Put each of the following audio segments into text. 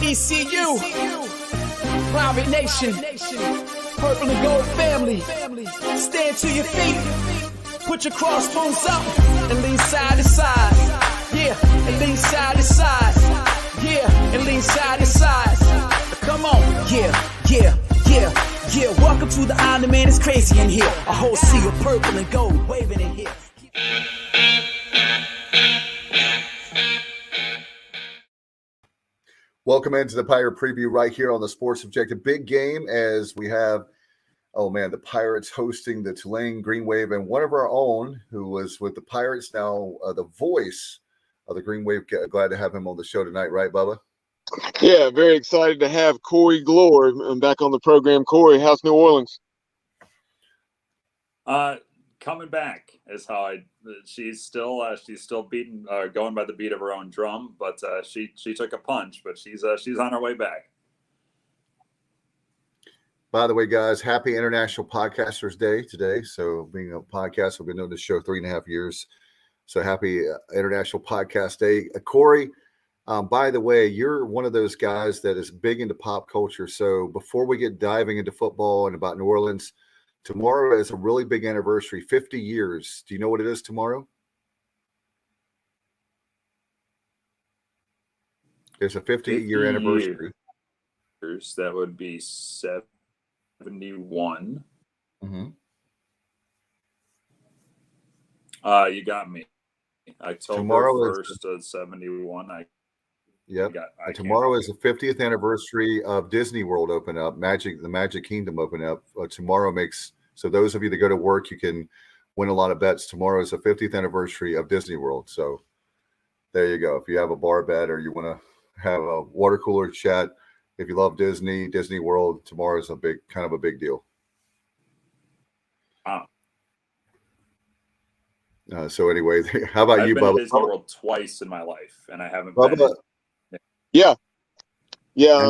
ECU, Private Nation, Purple and Gold family. Stand to your feet, put your crossbones up, and lean side to side. Yeah, and lean side to side. Yeah, and lean side to side. Come on, yeah. Welcome to the island, man. It's crazy in here. A whole sea of purple and gold waving in here. Welcome into the Pirate Preview right here on the Sports Objective. Big game as we have, the Pirates hosting the Tulane Green Wave, and one of our own who was with the Pirates now, the voice of the Green Wave. Glad to have him on the show tonight, right, Bubba? Yeah, very excited to have Corey Gloor. I'm back on the program. Corey, how's New Orleans? Coming back is how she's still beating, going by the beat of her own drum, but she took a punch, but she's on her way back. By the way, guys, happy International Podcasters Day today. So being a podcast, we've been doing this show 3.5 years. So happy International Podcast Day. Corey, by the way, you're one of those guys that is big into pop culture. So before we get diving into football and about New Orleans, tomorrow is a really big anniversary, 50 years. Do you know what it is tomorrow? There's a 50-year anniversary. That would be 71. Mm-hmm. You got me. October Tomorrow 1st of 71. Yep. Tomorrow is the 50th anniversary of Disney World open up, the Magic Kingdom open up. Tomorrow makes, so those of you that go to work, you can win a lot of bets. Tomorrow is the 50th anniversary of Disney World. So there you go. If you have a bar bet or you want to have a water cooler chat, if you love Disney World, tomorrow is a big deal. So anyway, how about you, Bubba? I've been to Disney World twice in my life, and I haven't Bubba, been. Yeah. I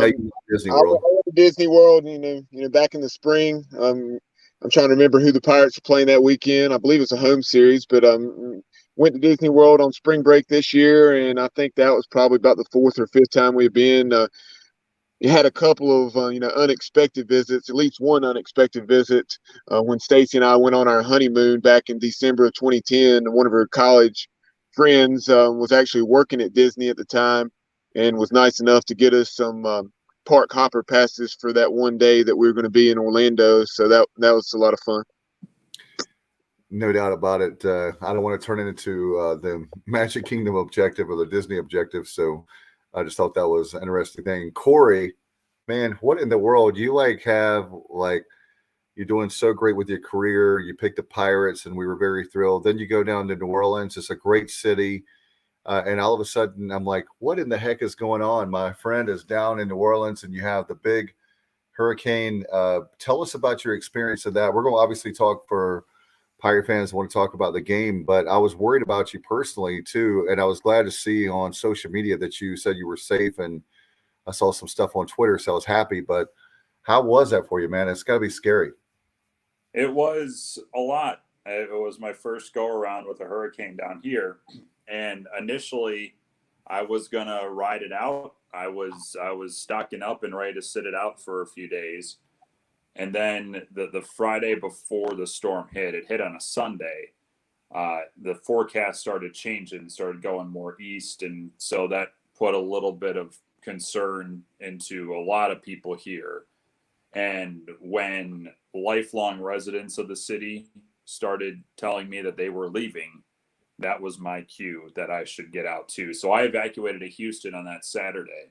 know you love Disney World. I went to Disney World, you know, back in the spring. I'm trying to remember who the Pirates are playing that weekend. I believe it's a home series, but went to Disney World on spring break this year, and I think that was probably about the 4th or 5th time we've been. You had a couple of unexpected visits, at least one unexpected visit when Stacy and I went on our honeymoon back in December of 2010. One of her college friends was actually working at Disney at the time and was nice enough to get us some park hopper passes for that one day that we were going to be in Orlando. So that was a lot of fun. No doubt about it. I don't want to turn it into the Magic Kingdom objective or the Disney objective. So I just thought that was an interesting thing. Corey, man, what in the world? You you're doing so great with your career. You picked the Pirates and we were very thrilled. Then you go down to New Orleans. It's a great city. And all of a sudden I'm like, what in the heck is going on? My friend is down in New Orleans and you have the big hurricane. Tell us about your experience of that. We're going to obviously talk for Pirate fans want to talk about the game, but I was worried about you personally too. And I was glad to see on social media that you said you were safe, and I saw some stuff on Twitter, so I was happy. But how was that for you, man? It's got to be scary. It was a lot. It was my first go around with a hurricane down here. And initially I was going to ride it out. I was stocking up and ready to sit it out for a few days. And then the Friday before the storm hit, it hit on a Sunday. The forecast started changing, started going more east. And so that put a little bit of concern into a lot of people here. And when lifelong residents of the city started telling me that they were leaving, that was my cue that I should get out too. So I evacuated to Houston on that Saturday.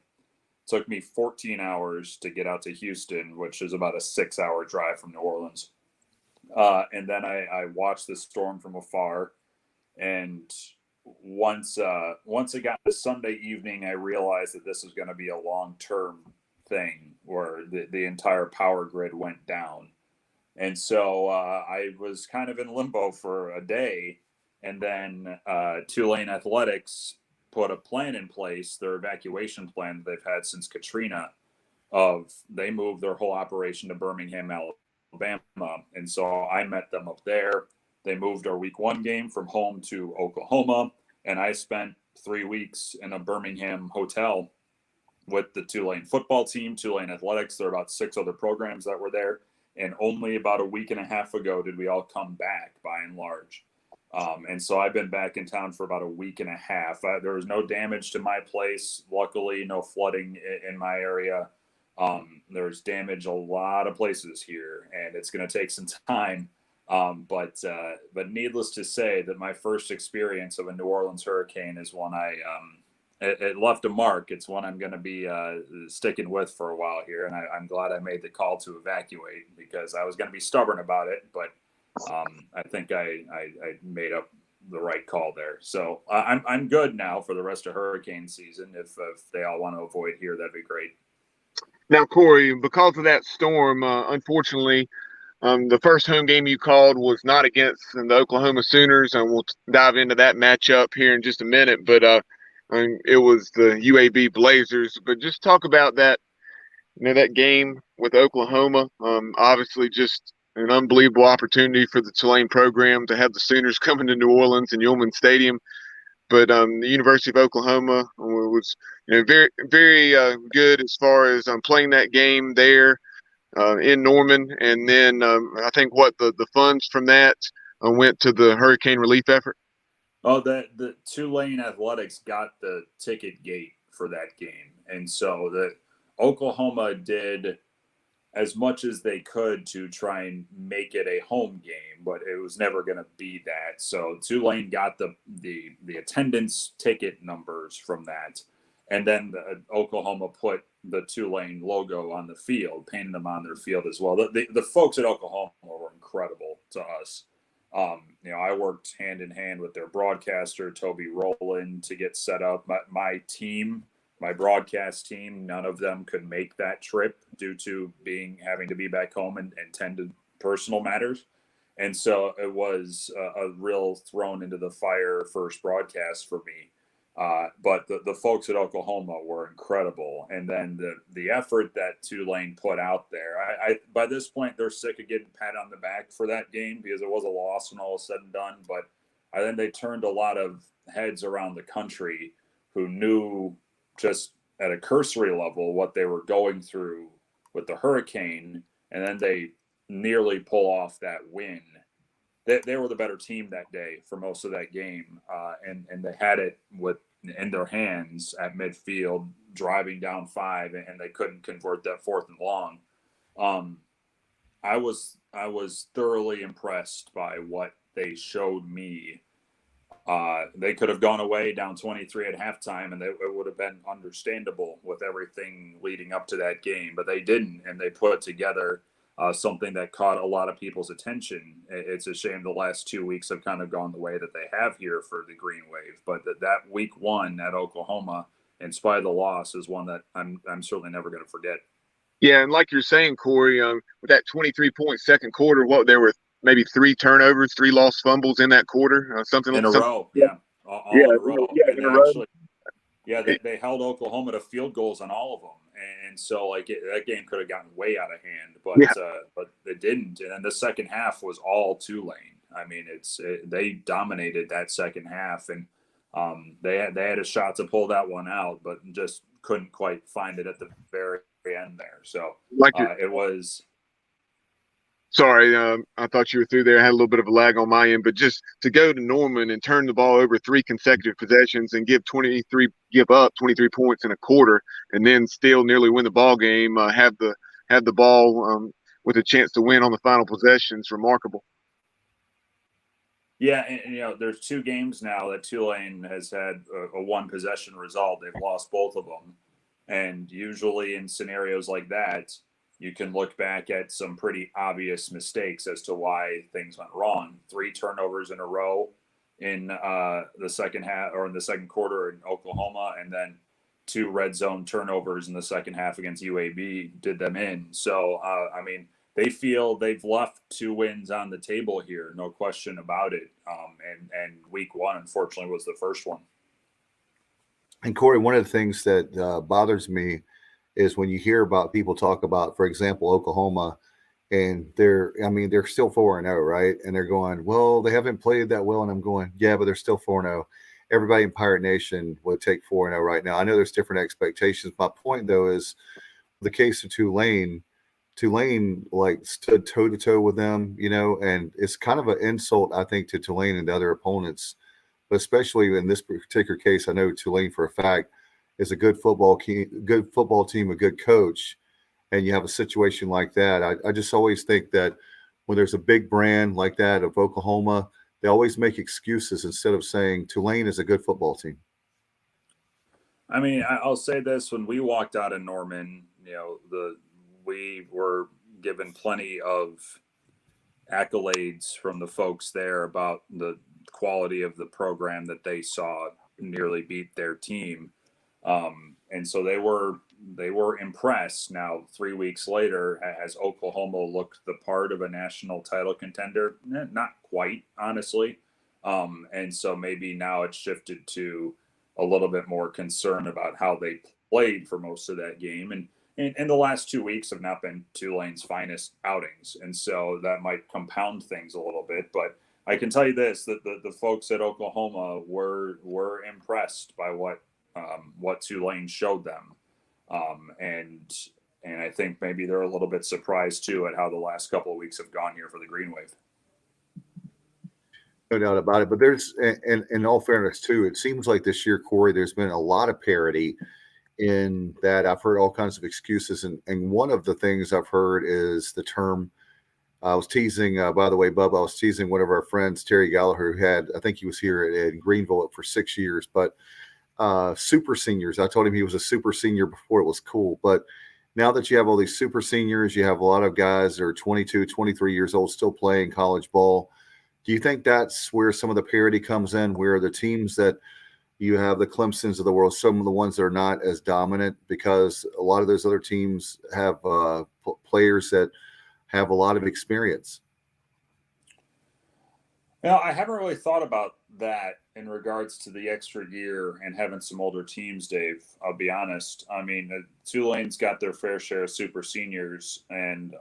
Took me 14 hours to get out to Houston, which is about a 6-hour drive from New Orleans. And then I watched the storm from afar. And once it got to Sunday evening, I realized that this is going to be a long-term thing where the entire power grid went down. And so I was kind of in limbo for a day. And then Tulane Athletics put a plan in place, their evacuation plan that they've had since Katrina, they moved their whole operation to Birmingham, Alabama. And so I met them up there. They moved our week 1 game from home to Oklahoma. and I spent 3 weeks in a Birmingham hotel with the Tulane football team, Tulane athletics. There were about 6 other programs that were there. And only about a week and a half ago did we all come back, by and large. And so I've been back in town for about a week and a half. There was no damage to my place. Luckily, no flooding in my area. There's damage a lot of places here, and it's going to take some time. But needless to say that my first experience of a New Orleans hurricane is one it left a mark. It's one I'm going to be sticking with for a while here. And I'm glad I made the call to evacuate, because I was going to be stubborn about it. But I think I made up the right call there. So I'm good now for the rest of hurricane season. If they all want to avoid here, that'd be great. Now, Corey, because of that storm, unfortunately, the first home game you called was not against the Oklahoma Sooners, and we'll dive into that matchup here in just a minute. But it was the UAB Blazers. But just talk about that, that game with Oklahoma. Obviously, just an unbelievable opportunity for the Tulane program to have the Sooners coming to New Orleans and Yulman Stadium. But the University of Oklahoma was, very, very good as far as playing that game there in Norman. And then I think the funds from that went to the hurricane relief effort. Oh, the Tulane athletics got the ticket gate for that game. And so the Oklahoma did as much as they could to try and make it a home game, but it was never going to be that. So Tulane got the attendance ticket numbers from that. And then Oklahoma put the Tulane logo on the field, painted them on their field as well. The folks at Oklahoma were incredible to us. I worked hand in hand with their broadcaster, Toby Rowland, to get set up. My team, my broadcast team, none of them could make that trip due to having to be back home and tend to personal matters. And so it was a real thrown into the fire first broadcast for me. But the folks at Oklahoma were incredible. And then the effort that Tulane put out there, I by this point, they're sick of getting pat on the back for that game because it was a loss when all was said and done. But I think they turned a lot of heads around the country who knew just at a cursory level what they were going through with the hurricane. And then they nearly pull off that win. They were the better team that day for most of that game, and they had it in their hands at midfield, driving down 5, and they couldn't convert that 4th and long. I was thoroughly impressed by what they showed me. They could have gone away down 23 at halftime, and it would have been understandable with everything leading up to that game, but they didn't, and they put together something that caught a lot of people's attention. It's a shame the last 2 weeks have kind of gone the way that they have here for the Green Wave, but that week 1 at Oklahoma, in spite of the loss, is one that I'm certainly never going to forget. Yeah, and like you're saying, Corey, with that 23-point second quarter, there were maybe 3 turnovers, 3 lost fumbles in that quarter, something in a row. Yeah, all in a row. Yeah, in a row. Yeah, they held Oklahoma to field goals on all of them. And so, that game could have gotten way out of hand, but it didn't. And then the second half was all Tulane. I mean, they dominated that second half, and they had a shot to pull that one out, but just couldn't quite find it at the very end there. So it was. Sorry, I thought you were through there. I had a little bit of a lag on my end, but just to go to Norman and turn the ball over 3 consecutive possessions and give up 23 points in a quarter, and then still nearly win the ball game, have the ball with a chance to win on the final possession is remarkable. Yeah, and there's 2 games now that Tulane has had a 1 possession result. They've lost both of them, and usually in scenarios like that, you can look back at some pretty obvious mistakes as to why things went wrong. 3 turnovers in a row in the second half or in the second quarter in Oklahoma, and then 2 red zone turnovers in the second half against UAB did them in. So, they feel they've left 2 wins on the table here, no question about it. And week 1, unfortunately, was the first one. And Corey, one of the things that bothers me is when you hear about people talk about, for example, Oklahoma, and they're still 4-0, right? And they're going, well, they haven't played that well. And I'm going, yeah, but they're still 4-0. everybody in Pirate Nation would take 4-0 right now. I know there's different expectations. My point, though, is the case of Tulane like stood toe to toe with them, and it's kind of an insult, I think, to Tulane and the other opponents, but especially in this particular case, I know Tulane for a fact is a good football team, a good coach, and you have a situation like that. I just always think that when there's a big brand like that of Oklahoma, they always make excuses instead of saying Tulane is a good football team. I mean, I'll say this: when we walked out of Norman, we were given plenty of accolades from the folks there about the quality of the program that they saw nearly beat their team, and so they were impressed. Now, 3 weeks later, has Oklahoma looked the part of a national title contender? Not quite, honestly. And so maybe now it's shifted to a little bit more concern about how they played for most of that game. And the last 2 weeks have not been Tulane's finest outings. And so that might compound things a little bit. But I can tell you this, that the folks at Oklahoma were impressed by what Tulane showed them. And I think maybe they're a little bit surprised, too, at how the last couple of weeks have gone here for the Green Wave. No doubt about it. But there's, and in all fairness, too, it seems like this year, Corey, there's been a lot of parity in that. I've heard all kinds of excuses. And one of the things I've heard is the term, I was teasing, by the way, Bubba, I was teasing one of our friends, Terry Gallagher, who I think he was here in Greenville for 6 years, but super seniors. I told him he was a super senior before it was cool. But now that you have all these super seniors, you have a lot of guys that are 22, 23 years old still playing college ball. Do you think that's where some of the parity comes in, where the teams that you have, the Clemsons of the world, some of the ones that are not as dominant, because a lot of those other teams have players that have a lot of experience? I haven't really thought about that in regards to the extra year and having some older teams, Dave. I'll be honest. I mean, Tulane's got their fair share of super seniors, and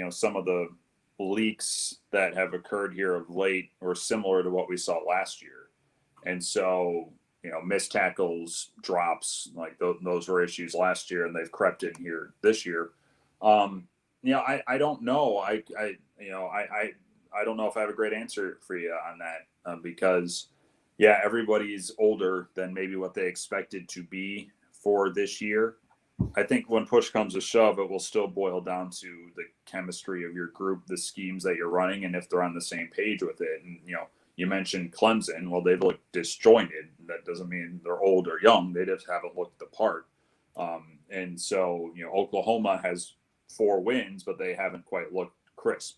some of the leaks that have occurred here of late were similar to what we saw last year. And so, missed tackles, drops, like those were issues last year, and they've crept in here this year. I don't know. I don't know if I have a great answer for you on that, because everybody's older than maybe what they expected to be for this year. I think when push comes to shove, it will still boil down to the chemistry of your group, the schemes that you're running, and if they're on the same page with it. And, you mentioned Clemson. Well, they've looked disjointed. That doesn't mean they're old or young. They just haven't looked the part. And so, Oklahoma has 4 wins, but they haven't quite looked crisp.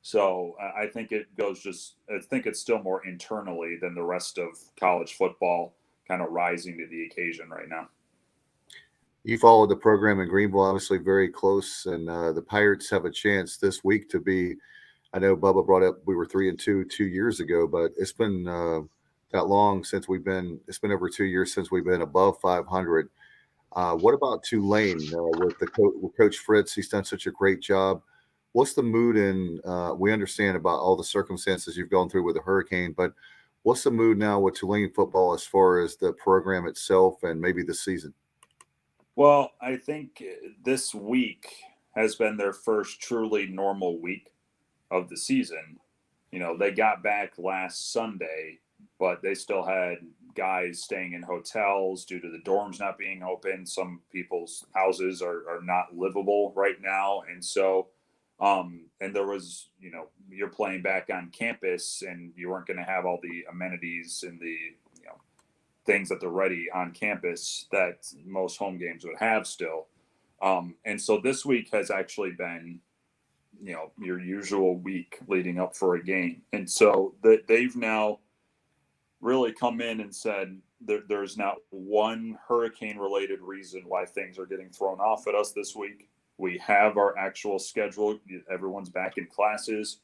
So I think I think it's still more internally than the rest of college football kind of rising to the occasion right now. You followed the program in Greenville, obviously very close, and the Pirates have a chance this week to be. I know Bubba brought up we were 3-2 2 years ago, but it's been that long since we've been. It's been over 2 years since we've been above 500. What about Tulane with Coach Fritz? He's done such a great job. What's the mood in? We understand about all the circumstances you've gone through with the hurricane, but what's the mood now with Tulane football as far as the program itself and maybe the season? Well, I think this week has been their first truly normal week of the season. They got back last Sunday, but they still had guys staying in hotels due to the dorms not being open. Some people's houses are not livable right now. And so, and there was, you're playing back on campus and you weren't going to have all the amenities and the, things that they're ready on campus that most home games would have still. And so this week has actually been, your usual week leading up for a game. And so they've now really come in and said there's not one hurricane related reason why things are getting thrown off at us this week. We have our actual schedule. Everyone's back in classes.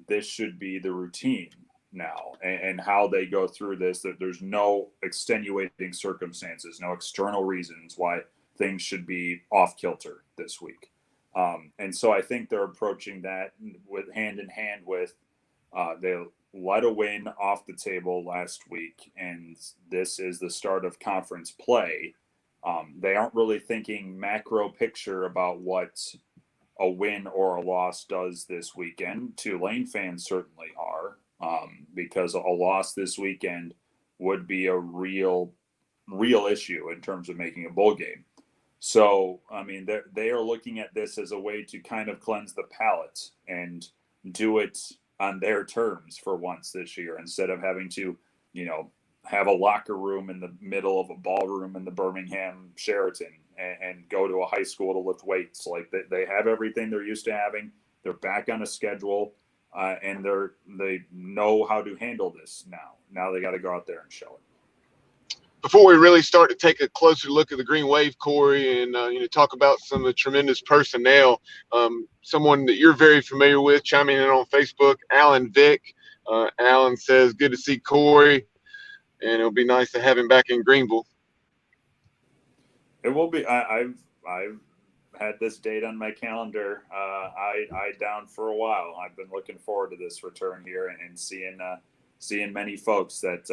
This should be the routine now, and how they go through this, that there's no extenuating circumstances, no external reasons why things should be off kilter this week. And so I think they're approaching that with hand in hand with let a win off the table last week, and this is the start of conference play. They aren't really thinking macro picture about what a win or a loss does this weekend. Tulane fans certainly are, because a loss this weekend would be a real issue in terms of making a bowl game. So, I mean, they are looking at this as a way to kind of cleanse the palate and do it on their terms for once this year, instead of having to, have a locker room in the middle of a ballroom in the Birmingham Sheraton and go to a high school to lift weights. Like they have everything they're used to having. They're back on a schedule, and they know how to handle this now. Now they got to go out there and show it. Before we really start to take a closer look at the Green Wave, Corey, and talk about some of the tremendous personnel, someone that you're very familiar with chiming in on Facebook, Alan Vick. Alan says, "Good to see Corey, and it'll be nice to have him back in Greenville." It will be. I've had this date on my calendar. I down for a while. I've been looking forward to this return here and seeing many folks that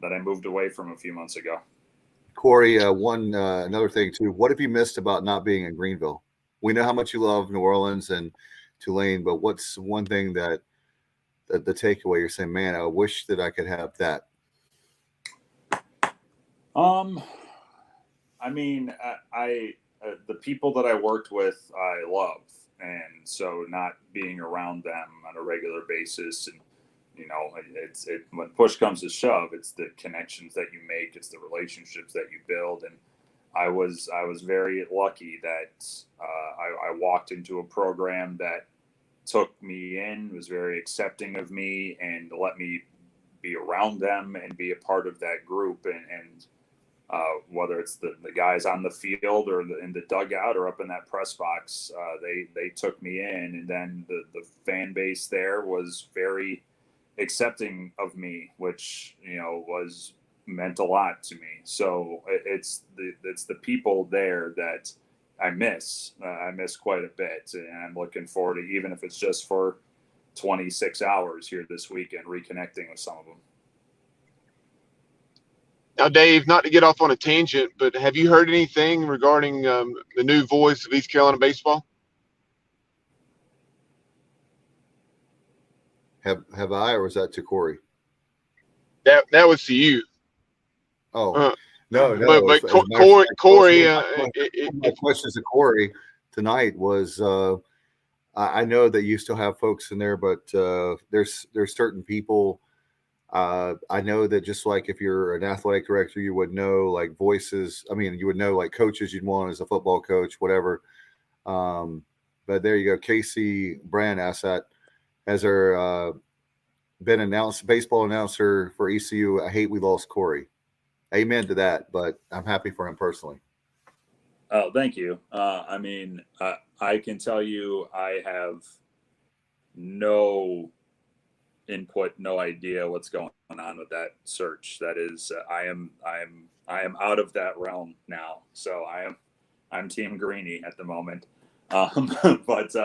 I moved away from a few months ago. Corey, another thing too. What have you missed about not being in Greenville? We know how much you love New Orleans and Tulane, but what's one thing that the takeaway you're saying, man, I wish that I could have that? I mean, I the people that I worked with, I love, and so not being around them on a regular basis, and it's when push comes to shove, it's the connections that you make, it's the relationships that you build, and I was very lucky that I walked into a program that took me in, was very accepting of me, and let me be around them and be a part of that group, and whether it's the guys on the field or in the dugout or up in that press box, they took me in, and then the fan base there was very accepting of me, which meant a lot to me. So it's the people there that I miss quite a bit, and I'm looking forward to, even if it's just for 26 hours here this weekend, reconnecting with some of them. Now, Dave, not to get off on a tangent, but have you heard anything regarding the new voice of East Carolina baseball? Have I, or was that to Corey? That was to you. Oh, no. But Corey, my questions to Corey tonight was, I know that you still have folks in there, but there's certain people. I know that just like if you're an athletic director, you would know like voices. I mean, you would know like coaches you'd want as a football coach, whatever. But there you go. Casey Brand asked that. Has there been announced baseball announcer for ECU? I hate we lost Corey. Amen to that, but I'm happy for him personally. Oh, thank you. I mean, I can tell you I have no input, no idea what's going on with that search. That is, I am out of that realm now. So I'm Team Greeny at the moment. But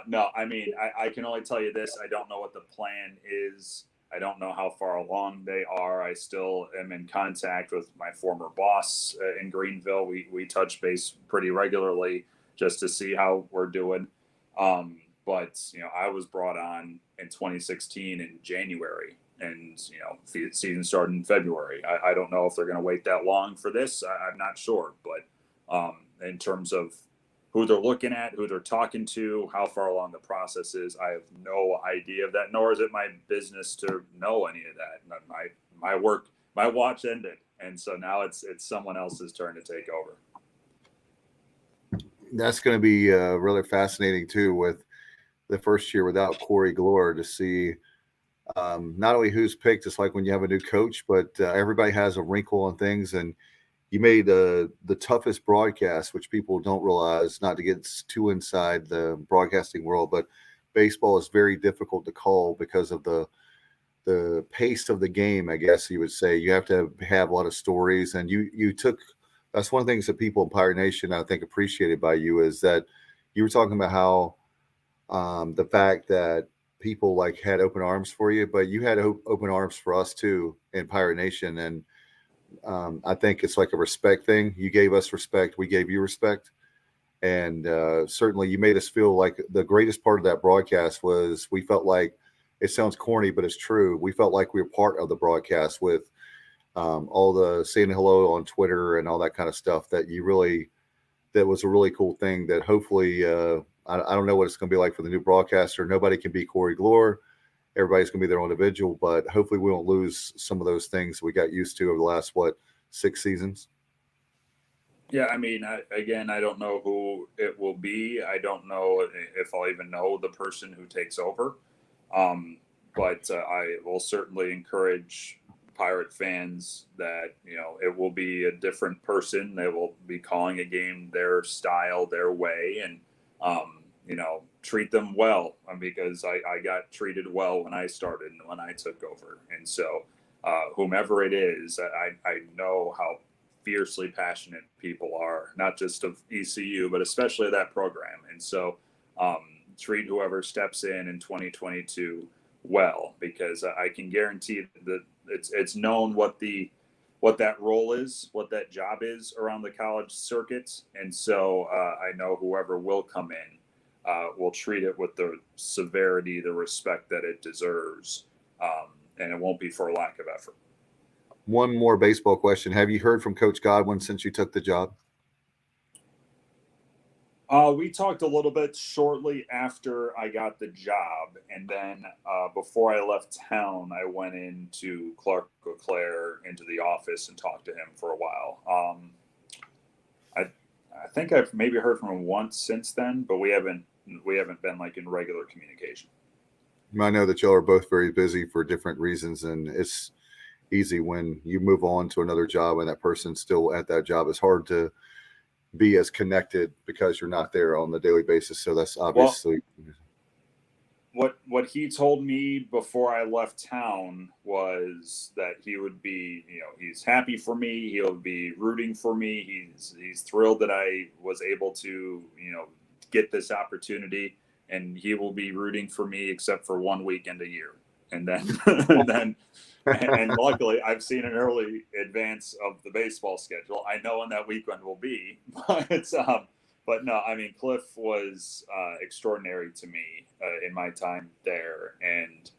no, I mean, I can only tell you this. I don't know what the plan is. I don't know how far along they are. I still am in contact with my former boss in Greenville. We touch base pretty regularly just to see how we're doing. But I was brought on in 2016 in January, and the season started in February. I don't know if they're going to wait that long for this. I'm not sure, but in terms of who they're looking at, who they're talking to, how far along the process is, I have no idea of that, nor is it my business to know any of that. My watch ended, and so now it's someone else's turn to take over. That's going to be really fascinating too, with the first year without Corey Gloor, to see not only who's picked, just like when you have a new coach, but everybody has a wrinkle on things. And you made the toughest broadcast, which people don't realize, not to get too inside the broadcasting world, but baseball is very difficult to call because of the pace of the game, I guess you would say. You have to have a lot of stories, and you took – that's one of the things that people in Pirate Nation, I think, appreciated by you, is that you were talking about how the fact that people like had open arms for you, but you had open arms for us too in Pirate Nation. And I think it's like a respect thing. You gave us respect. We gave you respect. And certainly you made us feel like the greatest part of that broadcast was we felt like, it sounds corny, but it's true. We felt like we were part of the broadcast with all the saying hello on Twitter and all that kind of stuff that was a really cool thing that hopefully, I don't know what it's going to be like for the new broadcaster. Nobody can be Corey Gloor. Everybody's going to be their own individual, but hopefully we won't lose some of those things we got used to over the last, 6 seasons? Yeah, I mean, I don't know who it will be. I don't know if I'll even know the person who takes over. But I will certainly encourage Pirate fans that, it will be a different person. They will be calling a game their style, their way, and, treat them well, because I got treated well when I started and when I took over. And so whomever it is, I know how fiercely passionate people are, not just of ECU, but especially that program. And so treat whoever steps in 2022 well, because I can guarantee that it's known what that role is, what that job is around the college circuits. And so I know whoever will come in will treat it with the severity, the respect that it deserves. And it won't be for lack of effort. One more baseball question. Have you heard from Coach Godwin since you took the job? We talked a little bit shortly after I got the job, and then before I left town, I went into Clark Leclerc into the office and talked to him for a while. I think I've maybe heard from him once since then, but we haven't been like in regular communication. I know that y'all are both very busy for different reasons, and it's easy when you move on to another job and that person's still at that job. It's hard to be as connected because you're not there on the daily basis. So that's obviously what he told me before I left town was that he would be, he's happy for me. He'll be rooting for me. He's thrilled that I was able to, get this opportunity, and he will be rooting for me except for 1 weekend a year. And then, and luckily I've seen an early advance of the baseball schedule. I know when that weekend will be, but no, I mean, Cliff was extraordinary to me in my time there. And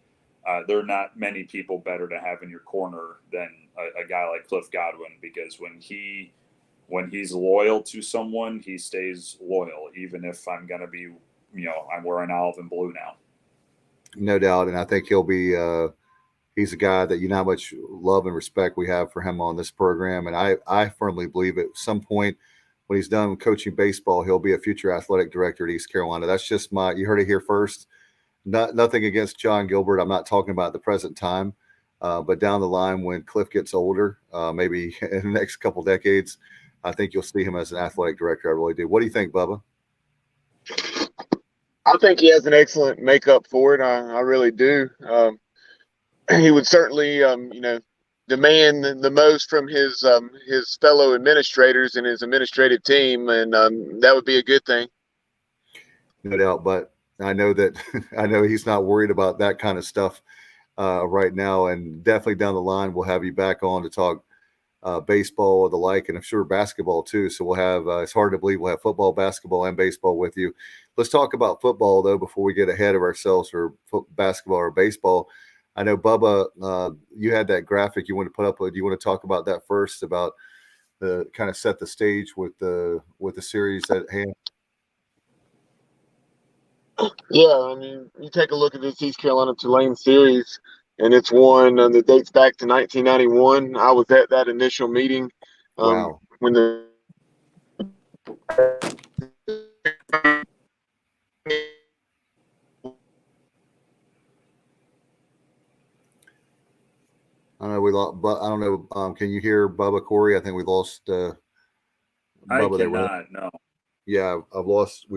there are not many people better to have in your corner than a guy like Cliff Godwin, because when he's loyal to someone, he stays loyal, even if I'm going to be, I'm wearing olive and blue now. No doubt. And I think he'll be, he's a guy that how much love and respect we have for him on this program. And I firmly believe at some point when he's done coaching baseball, he'll be a future athletic director at East Carolina. That's just you heard it here first. Nothing against John Gilbert. I'm not talking about the present time, but down the line when Cliff gets older, maybe in the next couple decades, I think you'll see him as an athletic director. I really do. What do you think, Bubba? I think he has an excellent makeup for it. I really do. He would certainly, demand the most from his fellow administrators and his administrative team, and that would be a good thing. No doubt, but I know he's not worried about that kind of stuff right now, and definitely down the line we'll have you back on to talk baseball or the like, and I'm sure basketball too. So we'll have it's hard to believe we'll have football, basketball, and baseball with you. Let's talk about football though before we get ahead of ourselves for basketball or baseball. I know, Bubba, you had that graphic you want to put up. Do you want to talk about that first, about the kind of set the stage with the series at hand? Yeah, I mean, you take a look at this East Carolina Tulane series, and it's one that dates back to 1991. I was at that initial meeting. Wow. When the I know we lost, but I don't know. Can you hear Bubba, Corey? I think we lost Bubba. I cannot, no. Yeah, we've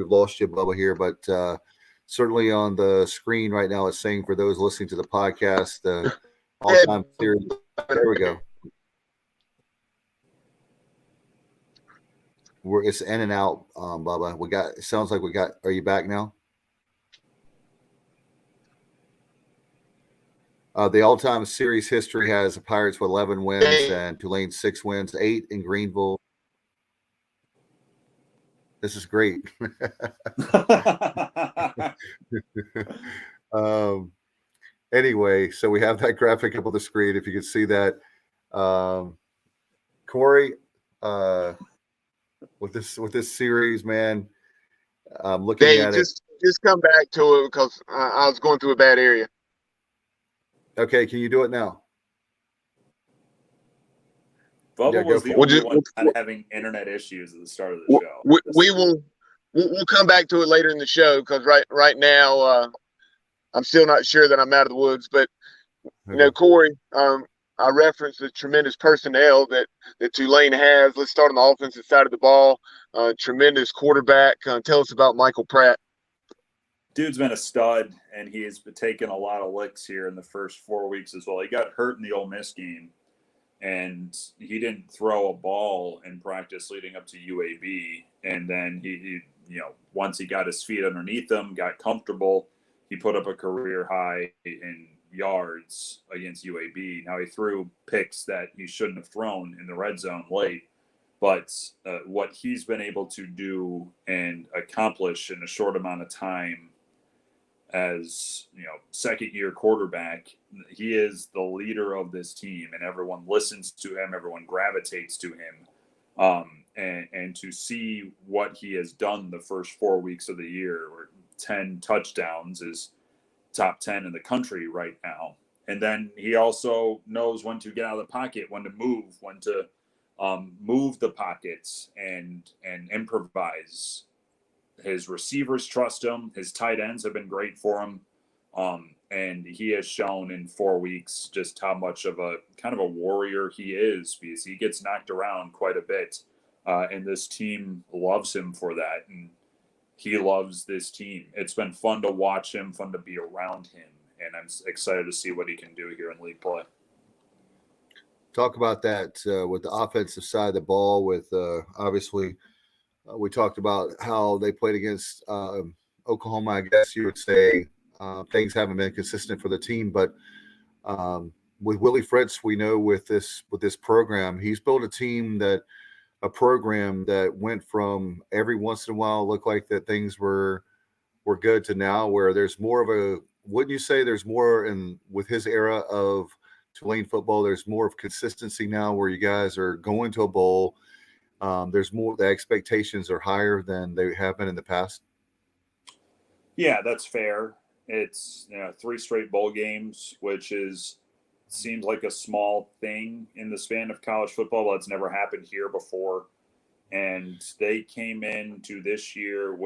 lost you, Bubba, here, but certainly on the screen right now, it's saying for those listening to the podcast, the all-time series. There we go. It's in and out, Bubba. It sounds like we got. Are you back now? The all-time series history has the Pirates with 11 wins and Tulane 6 wins, 8 in Greenville. This is great. Anyway, so we have that graphic up on the screen if you can see that. Corey, with this series, man, I'm looking Dave, at just come back to it because I was going through a bad area. Okay, can you do it now? Bubba was the only one not having internet issues at the start of the show. We'll come back to it later in the show because right now I'm still not sure that I'm out of the woods. But you know, Corey, I referenced the tremendous personnel that Tulane has. Let's start on the offensive side of the ball. Tremendous quarterback. Tell us about Michael Pratt. Dude's been a stud, and he has been taking a lot of licks here in the first 4 weeks as well. He got hurt in the Ole Miss game, and he didn't throw a ball in practice leading up to UAB. And then he once he got his feet underneath him, got comfortable, he put up a career high in yards against UAB. Now he threw picks that he shouldn't have thrown in the red zone late, but what he's been able to do and accomplish in a short amount of time as second-year quarterback, he is the leader of this team, and everyone listens to him, everyone gravitates to him, and to see what he has done the first 4 weeks of the year, where 10 touchdowns is top 10 in the country right now. And then he also knows when to get out of the pocket, when to move, when to move the pockets and improvise. His receivers trust him. His tight ends have been great for him. And he has shown in 4 weeks just how much of a kind of a warrior he is, because he gets knocked around quite a bit. And this team loves him for that. And he loves this team. It's been fun to watch him, fun to be around him. And I'm excited to see what he can do here in league play. Talk about that with the offensive side of the ball with obviously we talked about how they played against Oklahoma. I guess you would say things haven't been consistent for the team, but with Willie Fritz, we know with this program, he's built a program that went from every once in a while looked like that things were good to now where there's more of a, wouldn't you say there's more with his era of Tulane football, there's more of consistency now where you guys are going to a bowl. There's more, the expectations are higher than they have been in the past. Yeah, that's fair. It's 3 straight bowl games, which seems like a small thing in the span of college football. Well, it's never happened here before. And they came into this year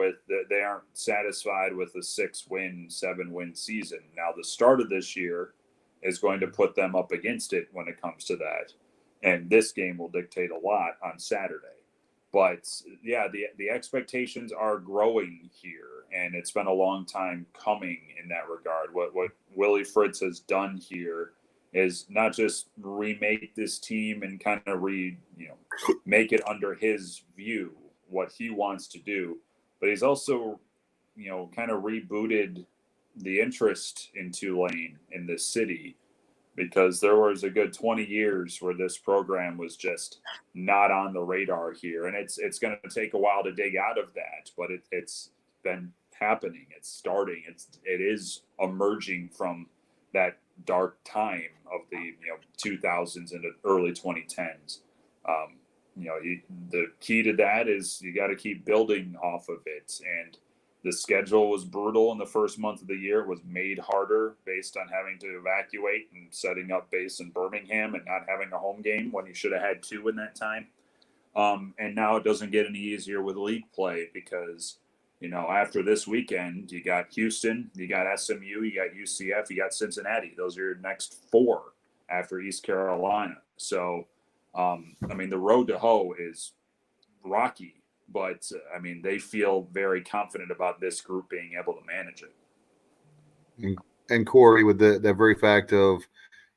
they aren't satisfied with a 6-win, 7-win season. Now, the start of this year is going to put them up against it when it comes to that. And this game will dictate a lot on Saturday. But, yeah, the expectations are growing here, and it's been a long time coming in that regard. What Willie Fritz has done here is not just remake this team and kind of make it under his view, what he wants to do, but he's also, kind of rebooted the interest in Tulane in this city, because there was a good 20 years where this program was just not on the radar here. And it's going to take a while to dig out of that, but it's been happening. It's starting. It is emerging from that dark time of the 2000s into early 2010s. The key to that is you got to keep building off of it. And the schedule was brutal in the first month of the year. It was made harder based on having to evacuate and setting up base in Birmingham and not having a home game when you should have had 2 in that time. And now it doesn't get any easier with league play because, after this weekend, you got Houston, you got SMU, you got UCF, you got Cincinnati. Those are your next 4 after East Carolina. So, the road to hoe is rocky. But, they feel very confident about this group being able to manage it. And Corey, with that very fact of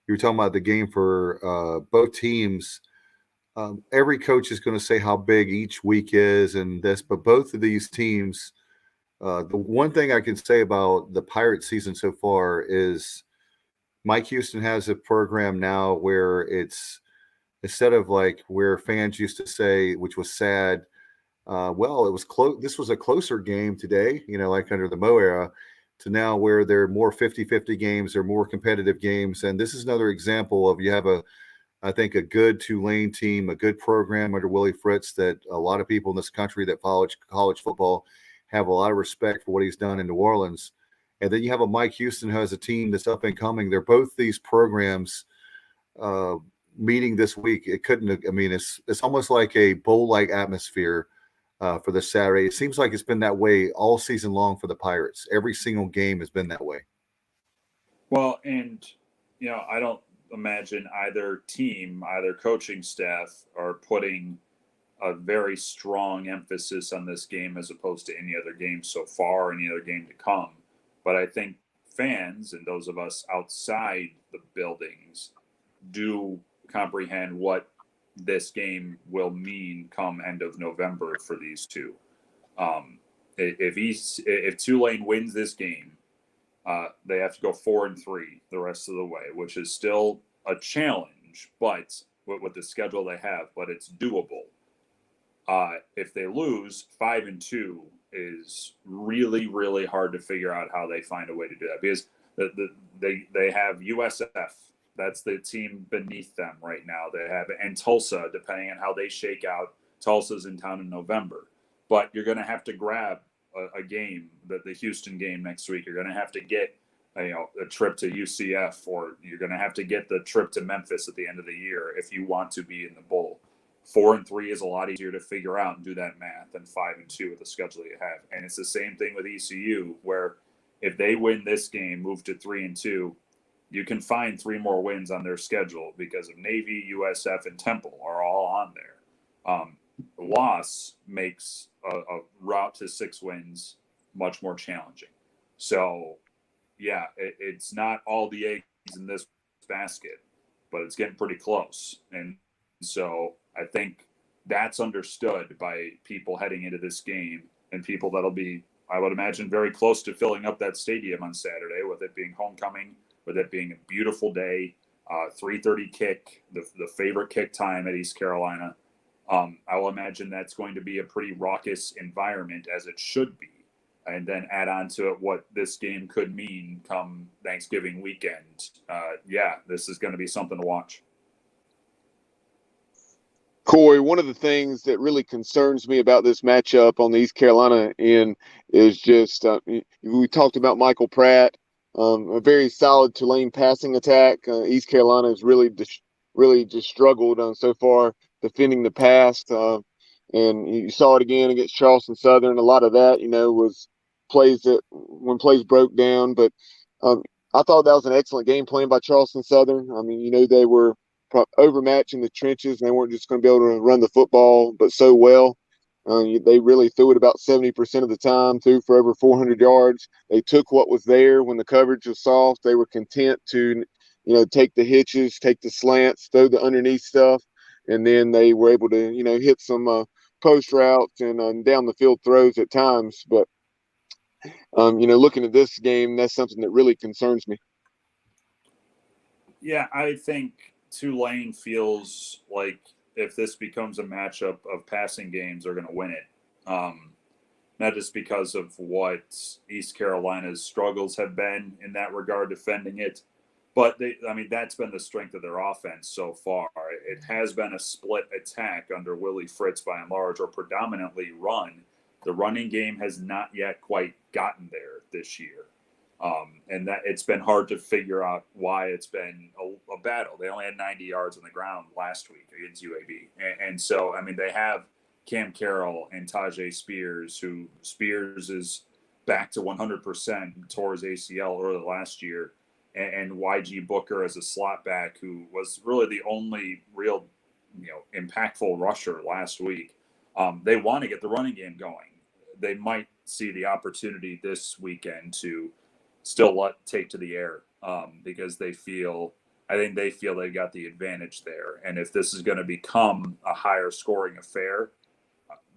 you were talking about the game for both teams, every coach is going to say how big each week is and this, but both of these teams, the one thing I can say about the Pirate season so far is Mike Houston has a program now where it's instead of like where fans used to say, which was sad, well, it was close. This was a closer game today, like under the Mo era, to now where they're more 50-50 games, they're more competitive games. And this is another example of you have I think, a good Tulane team, a good program under Willie Fritz that a lot of people in this country that follow college football have a lot of respect for what he's done in New Orleans. And then you have a Mike Houston who has a team that's up and coming. They're both these programs meeting this week. It couldn't, I mean, it's almost like a bowl-like atmosphere for the Saturday. It seems like it's been that way all season long for the Pirates. Every single game has been that way. Well, and, I don't imagine either team, either coaching staff are putting a very strong emphasis on this game as opposed to any other game so far, any other game to come. But I think fans and those of us outside the buildings do comprehend what this game will mean come end of November for these two. If Tulane wins this game, they have to go 4-3 the rest of the way, which is still a challenge, but with the schedule they have, but it's doable. If they lose, 5-2 is really, really hard to figure out how they find a way to do that, because they have USF. That's the team beneath them right now. They have, and Tulsa, depending on how they shake out. Tulsa's in town in November, but you're going to have to grab a game, the Houston game next week. You're going to have to get a trip to UCF, or you're going to have to get the trip to Memphis at the end of the year if you want to be in the bowl. 4-3 is a lot easier to figure out and do that math than 5-2 with the schedule you have. And it's the same thing with ECU, where if they win this game, move to 3-2, you can find 3 more wins on their schedule because of Navy, USF, and Temple are all on there. The loss makes a route to 6 wins much more challenging. So, yeah, it's not all the eggs in this basket, but it's getting pretty close. And so I think that's understood by people heading into this game, and people that'll be, I would imagine, very close to filling up that stadium on Saturday, with it being homecoming, with it being a beautiful day, 3:30 kick, the favorite kick time at East Carolina. I will imagine that's going to be a pretty raucous environment, as it should be. And then add on to it what this game could mean come Thanksgiving weekend. Yeah, this is going to be something to watch. Corey, one of the things that really concerns me about this matchup on the East Carolina end is just we talked about Michael Pratt, a very solid Tulane passing attack. East Carolina has really just struggled so far defending the pass, and you saw it again against Charleston Southern. A lot of that, was plays when broke down. But I thought that was an excellent game plan by Charleston Southern. I mean, they were overmatched in the trenches, and they weren't just going to be able to run the football, but so well. They really threw it about 70% of the time, threw for over 400 yards. They took what was there when the coverage was soft. They were content to, take the hitches, take the slants, throw the underneath stuff, and then they were able to, hit some post routes and down the field throws at times. But, looking at this game, that's something that really concerns me. Yeah, I think Tulane feels like if this becomes a matchup of passing games, they're going to win it. Not just because of what East Carolina's struggles have been in that regard, defending it, but that's been the strength of their offense so far. It has been a split attack under Willie Fritz by and large, or predominantly run. The running game has not yet quite gotten there this year. And that it's been hard to figure out why it's been a battle. They only had 90 yards on the ground last week against UAB. And so, they have Cam Carroll and Tajay Spears, who Spears is back to 100%, tore his ACL early last year, and YG Booker as a slot back, who was really the only real, impactful rusher last week. They want to get the running game going. They might see the opportunity this weekend to still take to the air because I think they feel they got the advantage there. And if this is going to become a higher scoring affair,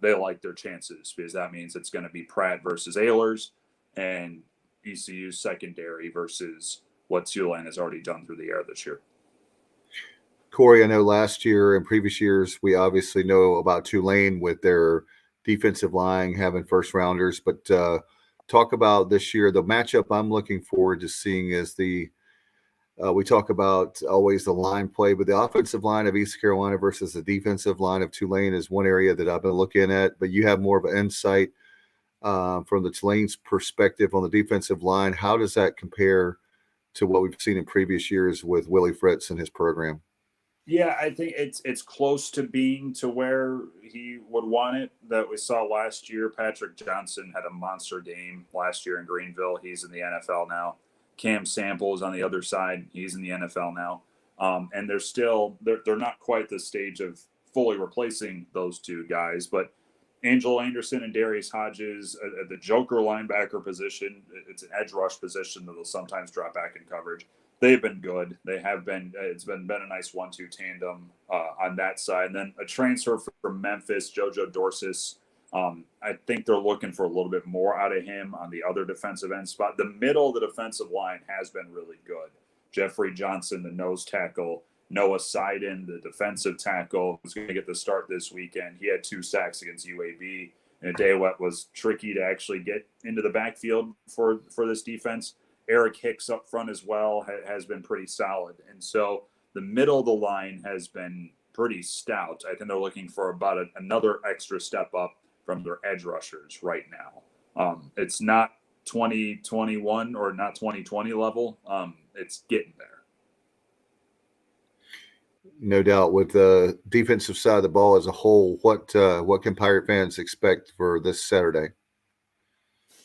they like their chances, because that means it's going to be Pratt versus Ehlers and ECU secondary versus what Tulane has already done through the air this year. Corey, I know last year and previous years, we obviously know about Tulane with their defensive line having first rounders, but talk about this year. The matchup I'm looking forward to seeing is we talk about always the line play, but the offensive line of East Carolina versus the defensive line of Tulane is one area that I've been looking at, but you have more of an insight from the Tulane's perspective on the defensive line. How does that compare to what we've seen in previous years with Willie Fritz and his program? Yeah, I think it's close to being to where he would want it that we saw last year. Patrick Johnson had a monster game last year in Greenville. He's in the NFL now. Cam Samples on the other side. He's in the NFL now. And they're not quite the stage of fully replacing those two guys, but Angelo Anderson and Darius Hodges at the joker linebacker position. It's an edge rush position that they'll sometimes drop back in coverage. They've been good. They have been. It's been a nice 1-2 tandem on that side. And then a transfer from Memphis, JoJo Dorsis. I think they're looking for a little bit more out of him on the other defensive end spot. The middle of the defensive line has been really good. Jeffrey Johnson, the nose tackle. Noah Seiden, the defensive tackle, was going to get the start this weekend. He had 2 sacks against UAB in a day what was tricky to actually get into the backfield for this defense. Eric Hicks up front as well has been pretty solid. And so the middle of the line has been pretty stout. I think they're looking for about another extra step up from their edge rushers right now. It's not 2021 or not 2020 level. It's getting there. No doubt. With the defensive side of the ball as a whole, what can Pirate fans expect for this Saturday?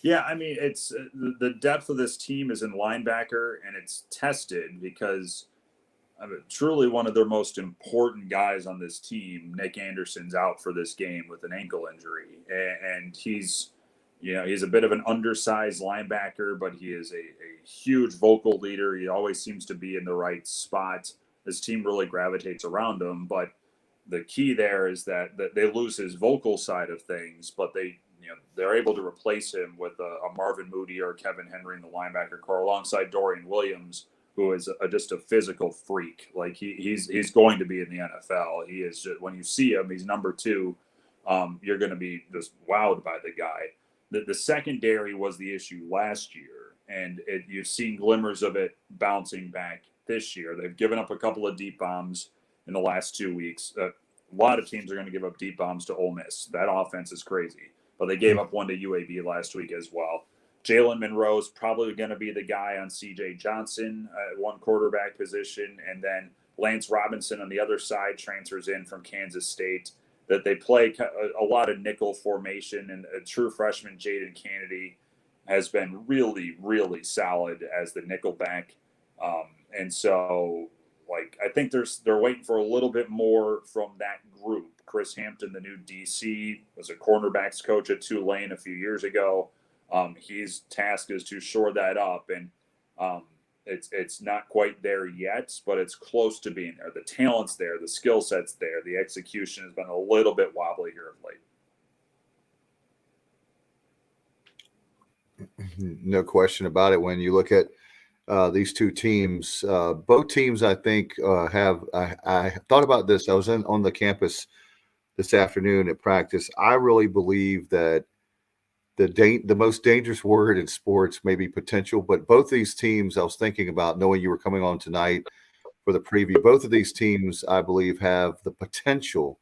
Yeah, I mean, it's the depth of this team is in linebacker, and it's tested because truly one of their most important guys on this team, Nick Anderson's out for this game with an ankle injury, and he's a bit of an undersized linebacker, but he is a huge vocal leader. He always seems to be in the right spot. This team really gravitates around him, but the key there is that they lose his vocal side of things, but they're able to replace him with a Marvin Moody or Kevin Henry in the linebacker core alongside Dorian Williams, who is just a physical freak. Like he's going to be in the NFL. He is just, when you see him, he's number 2. You're going to be just wowed by the guy. The secondary was the issue last year, and you've seen glimmers of it bouncing back this year. They've given up a couple of deep bombs in the last 2 weeks. A lot of teams are going to give up deep bombs to Ole Miss. That offense is crazy. But they gave up one to UAB last week as well. Jalen Monroe's probably going to be the guy on C.J. Johnson at one quarterback position. And then Lance Robinson on the other side transfers in from Kansas State. That they play a lot of nickel formation. And a true freshman, Jaden Kennedy, has been really, really solid as the nickel back. And so, I think they're waiting for a little bit more from that group. Chris Hampton, the new DC, was a cornerbacks coach at Tulane a few years ago. His task is to shore that up, and it's not quite there yet, but it's close to being there. The talent's there, the skill set's there. The execution has been a little bit wobbly here of late. No question about it. When you look at these two teams, both teams, I think, have. I thought about this. I was on the campus this afternoon at practice. I really believe that the most dangerous word in sports may be potential, but both these teams, I was thinking about knowing you were coming on tonight for the preview. Both of these teams, I believe, have the potential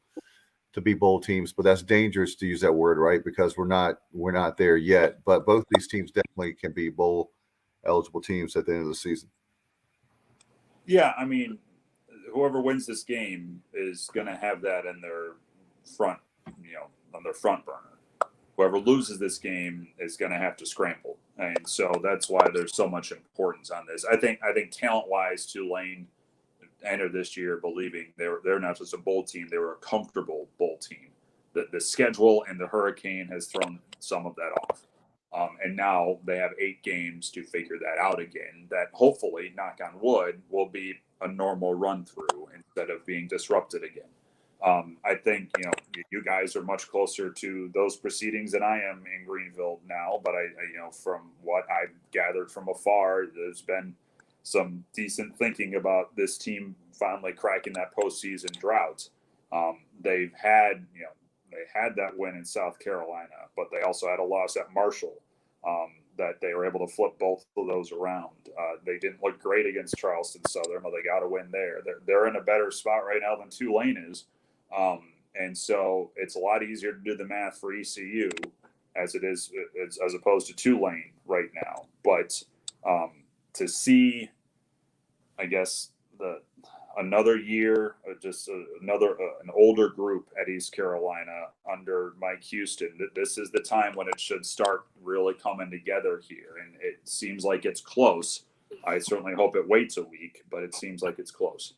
to be bowl teams, but that's dangerous to use that word, right? Because we're not there yet. But both these teams definitely can be bowl eligible teams at the end of the season. Yeah, I mean, whoever wins this game is going to have that in their front, on their front burner. Whoever loses this game is going to have to scramble, and so that's why there's so much importance on this. I think talent-wise, Tulane entered this year believing they're not just a bowl team; they were a comfortable bowl team. The schedule and the hurricane has thrown some of that off. And now they have 8 games to figure that out again. That hopefully, knock on wood, will be a normal run through instead of being disrupted again. I think you guys are much closer to those proceedings than I am in Greenville now. But I from what I've gathered from afar, there's been some decent thinking about this team finally cracking that postseason drought. They've had, they had that win in South Carolina, but they also had a loss at Marshall that they were able to flip both of those around. They didn't look great against Charleston Southern, but they got a win there. They're in a better spot right now than Tulane is. And so it's a lot easier to do the math for ECU as it is as opposed to Tulane right now. But to see, I guess, another year, an older group at East Carolina under Mike Houston. This is the time when it should start really coming together here, and it seems like it's close. I certainly hope it waits a week, but it seems like it's close.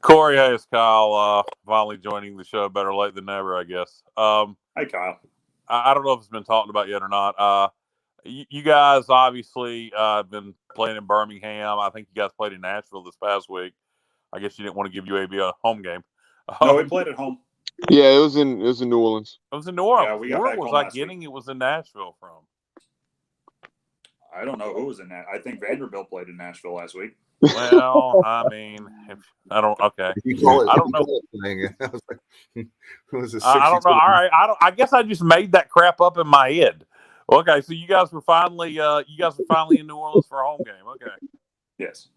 Corey, hey, it's Kyle. Finally joining the show. Better late than never, I guess. Hi, Kyle. I don't know if it's been talked about yet or not. You guys obviously have been playing in Birmingham. I think you guys played in Nashville this past week. I guess you didn't want to give UAB a home game. No, we played at home. Yeah, it was in New Orleans. It was in New Orleans. Yeah, we got Where back was home I last getting week. it was in Nashville from? I don't know who was in that. I think Vanderbilt played in Nashville last week. Well, I mean, okay. You call it, I don't know. I was like, it was a I don't know. 62 All right. I guess I just made that crap up in my head. Okay, so you guys were finally in New Orleans for a home game. Okay. Yes.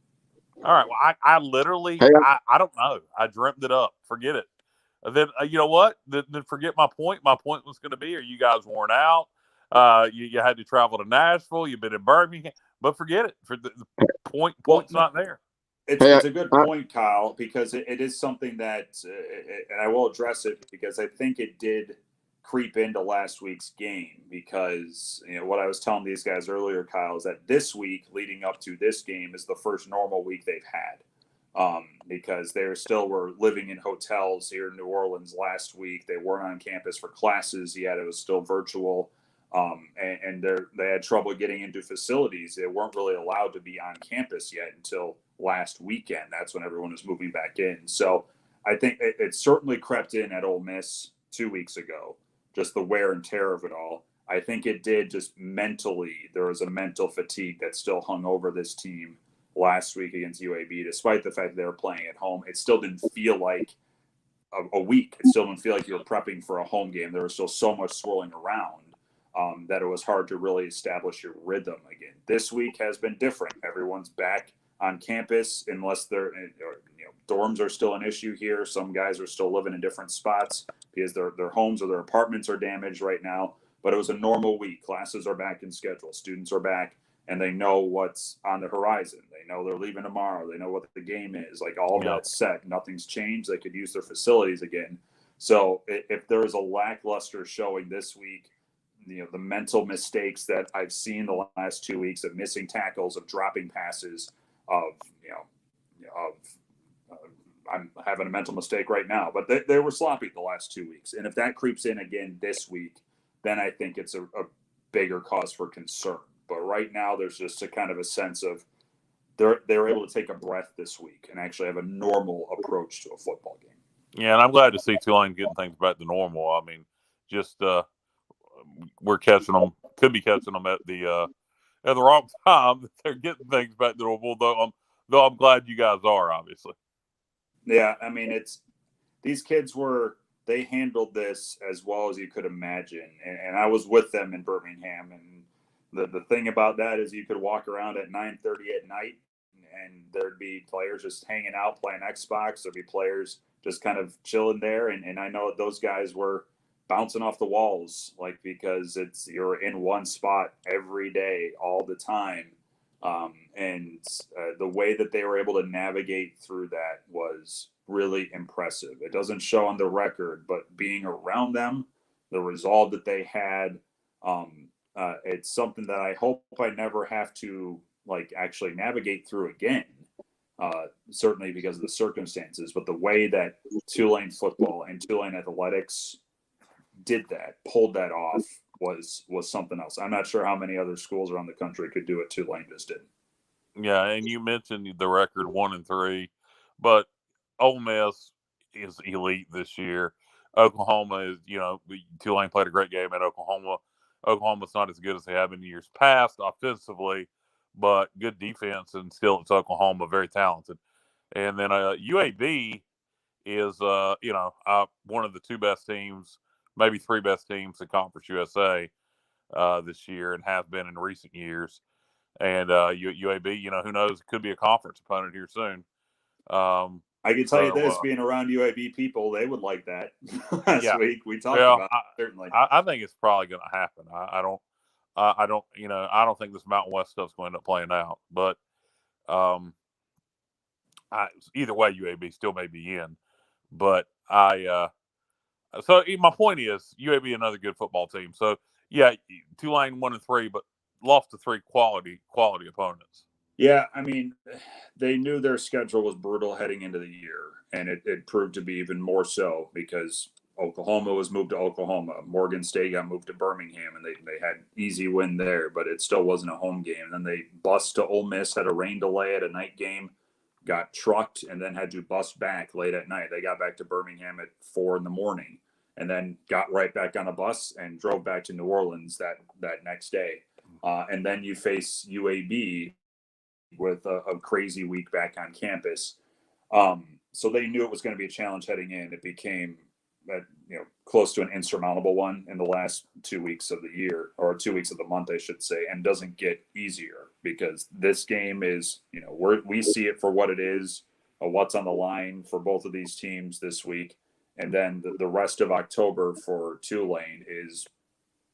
All right. Well, I literally, Hey, I don't know. I dreamt it up. Forget it. Then you know what? Then forget my point. My point was going to be: are you guys worn out? You had to travel to Nashville. You've been in Birmingham, but forget it. For the point's not there. It's a good point, Kyle, because it is something that, and I will address it because I think it did creep into last week's game because what I was telling these guys earlier, Kyle, is that this week leading up to this game is the first normal week they've had because they still were living in hotels here in New Orleans last week. They weren't on campus for classes yet. It was still virtual. And they had trouble getting into facilities. They weren't really allowed to be on campus yet until last weekend. That's when everyone was moving back in. So I think it certainly crept in at Ole Miss 2 weeks ago, just the wear and tear of it all. I think it did just mentally. There was a mental fatigue that still hung over this team last week against UAB, despite the fact that they were playing at home. It still didn't feel like a week. It still didn't feel like you were prepping for a home game. There was still so much swirling around. That it was hard to really establish your rhythm again. This week has been different. Everyone's back on campus, unless dorms are still an issue here. Some guys are still living in different spots because their homes or their apartments are damaged right now. But it was a normal week. Classes are back in schedule. Students are back, and they know what's on the horizon. They know they're leaving tomorrow. They know what the game is. Like all of that's set. Nothing's changed. They could use their facilities again. So if there is a lackluster showing this week, the mental mistakes that I've seen the last 2 weeks of missing tackles, of dropping passes, I'm having a mental mistake right now, but they were sloppy the last 2 weeks. And if that creeps in again this week, then I think it's a bigger cause for concern. But right now there's just a kind of a sense of they're able to take a breath this week and actually have a normal approach to a football game. Yeah, and I'm glad to see Tulane getting things back to normal. I mean, just we're catching them, could be catching them at the wrong time. They're getting things back to normal, though I'm glad you guys are, obviously. Yeah, I mean, these kids they handled this as well as you could imagine, and I was with them in Birmingham, and the thing about that is you could walk around at 9:30 at night, and there'd be players just hanging out playing Xbox. There'd be players just kind of chilling there, and I know those guys were bouncing off the walls, like, because you're in one spot every day, all the time. And the way that they were able to navigate through that was really impressive. It doesn't show on the record, but being around them, the resolve that they had, it's something that I hope I never have to actually navigate through again. Certainly because of the circumstances, but the way that Tulane football and Tulane athletics pulled that off was something else. I'm not sure how many other schools around the country could do what Tulane just did. Yeah, and you mentioned the record 1-3, but Ole Miss is elite this year. Oklahoma is, Tulane played a great game at Oklahoma. Oklahoma's not as good as they have in years past offensively, but good defense, and still it's Oklahoma, very talented. And then UAB is one of the two best teams, maybe three best teams in Conference USA this year, and have been in recent years. And UAB, who knows, it could be a conference opponent here soon. I can tell you this, being around UAB people, they would like that. Last week we talked about it, certainly. I think it's probably going to happen. I don't think this Mountain West stuff's going to end up playing out. But either way, UAB still may be in. But so my point is, UAB another good football team. So yeah, Tulane 1-3, but lost to three quality opponents. Yeah, I mean, they knew their schedule was brutal heading into the year, and it proved to be even more so because Oklahoma was moved to Oklahoma. Morgan State got moved to Birmingham, and they had easy win there, but it still wasn't a home game. And then they bust to Ole Miss, had a rain delay at a night game, got trucked, and then had to bust back late at night. They got back to Birmingham at 4 a.m, and then got right back on a bus and drove back to New Orleans that next day. And then you face UAB with a crazy week back on campus. So they knew it was going to be a challenge heading in. It became close to an insurmountable one in the last 2 weeks of the year, or 2 weeks of the month, I should say, and doesn't get easier because this game is, we see it for what it is, what's on the line for both of these teams this week. And then the rest of October for Tulane is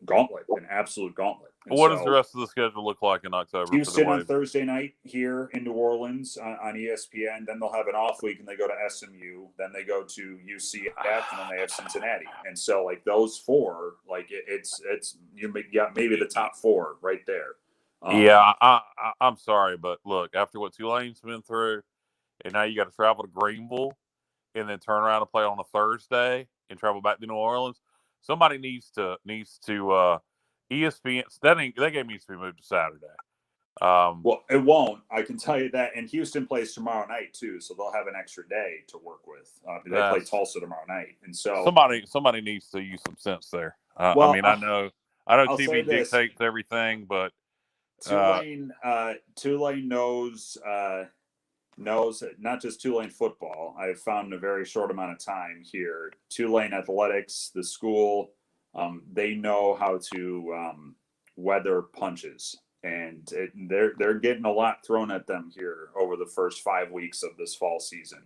gauntlet, an absolute gauntlet. And what does the rest of the schedule look like in October? Houston on Thursday night here in New Orleans on ESPN. Then they'll have an off week and they go to SMU. Then they go to UCF, and then they have Cincinnati. And so, like, those four, like, it's you got maybe the top four right there. Yeah, I'm sorry, but look, after what Tulane's been through, and now you got to travel to Greenville and then turn around and play on a Thursday and travel back to New Orleans. Somebody needs to ESPN. That game needs to be moved to Saturday. Well, it won't. I can tell you that. And Houston plays tomorrow night too, so they'll have an extra day to work with. They play Tulsa tomorrow night, and so somebody needs to use some sense there. I know TV dictates everything, but Tulane knows not just Tulane football. I've found in a very short amount of time here, Tulane athletics, the school, they know how to weather punches, and they're getting a lot thrown at them here over the first 5 weeks of this fall season.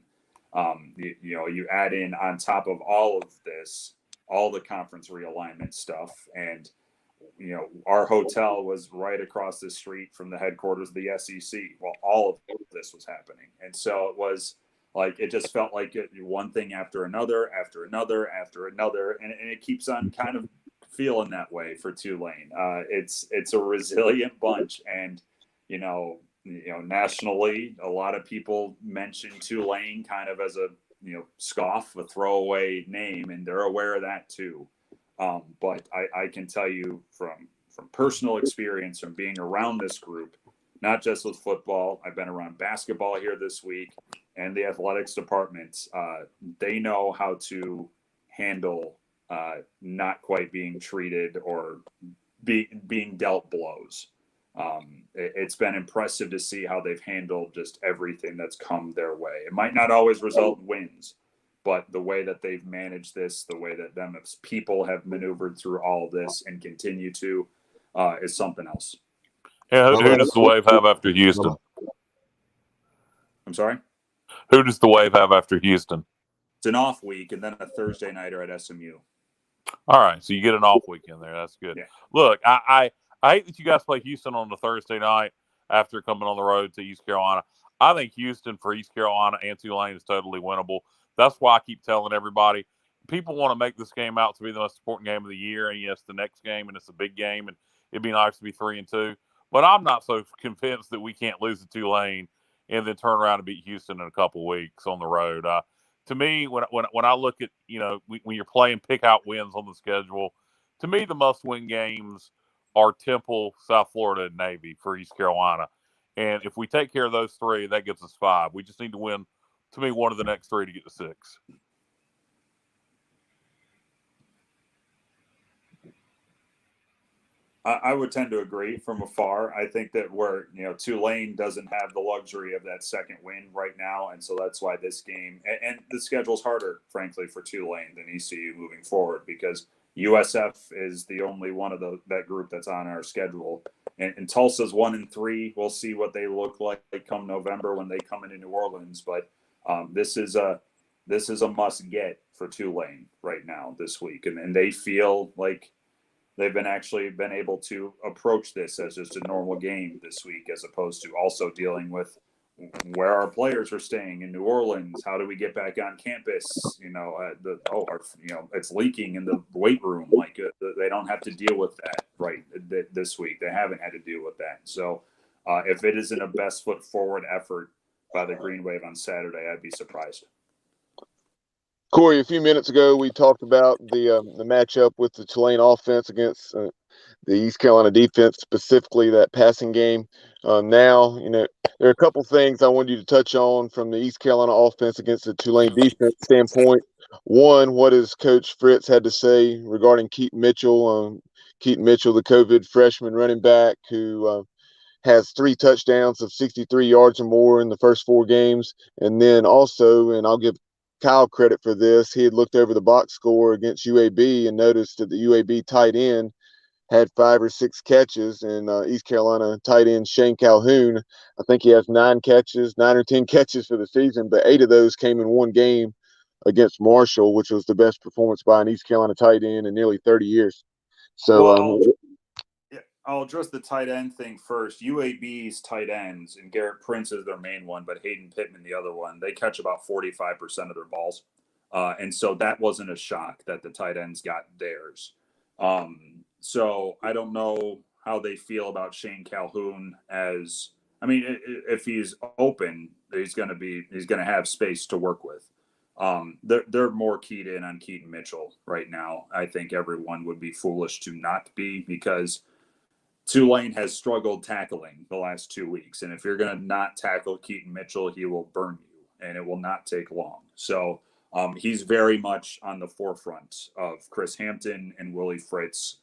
You add in on top of all of this, all the conference realignment stuff, and our hotel was right across the street from the headquarters of the SEC. Well, all of this was happening. And so it was like, it just felt like one thing after another, after another, after another. And it keeps on kind of feeling that way for Tulane. It's a resilient bunch. And, nationally, a lot of people mention Tulane kind of as a, scoff, a throwaway name, and they're aware of that too. But I can tell you from personal experience, from being around this group, not just with football, I've been around basketball here this week and the athletics departments. They know how to handle not quite being treated or being dealt blows. It's been impressive to see how they've handled just everything that's come their way. It might not always result in wins, but the way that they've managed this, the way that them as people have maneuvered through all this and continue to, is something else. Yeah, who does the Wave have after Houston? I'm sorry? Who does the Wave have after Houston? It's an off week, and then a Thursday nighter at SMU. All right, so you get an off week in there. That's good. Yeah. Look, I hate that you guys play Houston on the Thursday night after coming on the road to East Carolina. I think Houston for East Carolina and Tulane is totally winnable. That's why I keep telling everybody, people want to make this game out to be the most important game of the year. And yes, the next game, and it's a big game, and it'd be nice to be 3-2. But I'm not so convinced that we can't lose to Tulane and then turn around and beat Houston in a couple of weeks on the road. To me, when I look at, when you're playing pick out wins on the schedule, to me, the must-win games are Temple, South Florida, and Navy for East Carolina. And if we take care of those three, that gives us 5. We just need to win, to me, one of the next 3 to get to 6. I would tend to agree from afar. I think that Tulane doesn't have the luxury of that second win right now, and so that's why this game and the schedule's harder, frankly, for Tulane than ECU moving forward because USF is the only one of that group that's on our schedule, and Tulsa's 1-3. We'll see what they look like come November when they come into New Orleans, but this is a must get for Tulane right now this week, and they feel like they've been able to approach this as just a normal game this week, as opposed to also dealing with where our players are staying in New Orleans. How do we get back on campus? It's leaking in the weight room. Like they don't have to deal with that this week. They haven't had to deal with that. So if it isn't a best foot forward effort by the Green Wave on Saturday, I'd be surprised. Corey, a few minutes ago, we talked about the matchup with the Tulane offense against the East Carolina defense, specifically that passing game. Now, there are a couple things I wanted you to touch on from the East Carolina offense against the Tulane defense standpoint. One, what has Coach Fritz had to say regarding Keaton Mitchell? Keaton Mitchell, the COVID freshman running back who has 3 touchdowns of 63 yards or more in the first 4 games. And then also, and I'll give Kyle credit for this, he had looked over the box score against UAB and noticed that the UAB tight end had 5 or 6 catches, and East Carolina tight end Shane Calhoun, I think he has 9 or 10 catches for the season, but 8 of those came in one game against Marshall, which was the best performance by an East Carolina tight end in nearly 30 years. So, I'll address the tight end thing first. UAB's tight ends, and Garrett Prince is their main one, but Hayden Pittman the other one, they catch about 45% of their balls. And so that wasn't a shock that the tight ends got theirs. So I don't know how they feel about Shane Calhoun if he's open, he's going to have space to work with. They're more keyed in on Keaton Mitchell right now. I think everyone would be foolish to not be, because Tulane has struggled tackling the last 2 weeks. And if you're going to not tackle Keaton Mitchell, he will burn you, and it will not take long. So he's very much on the forefront of Chris Hampton and Willie Fritz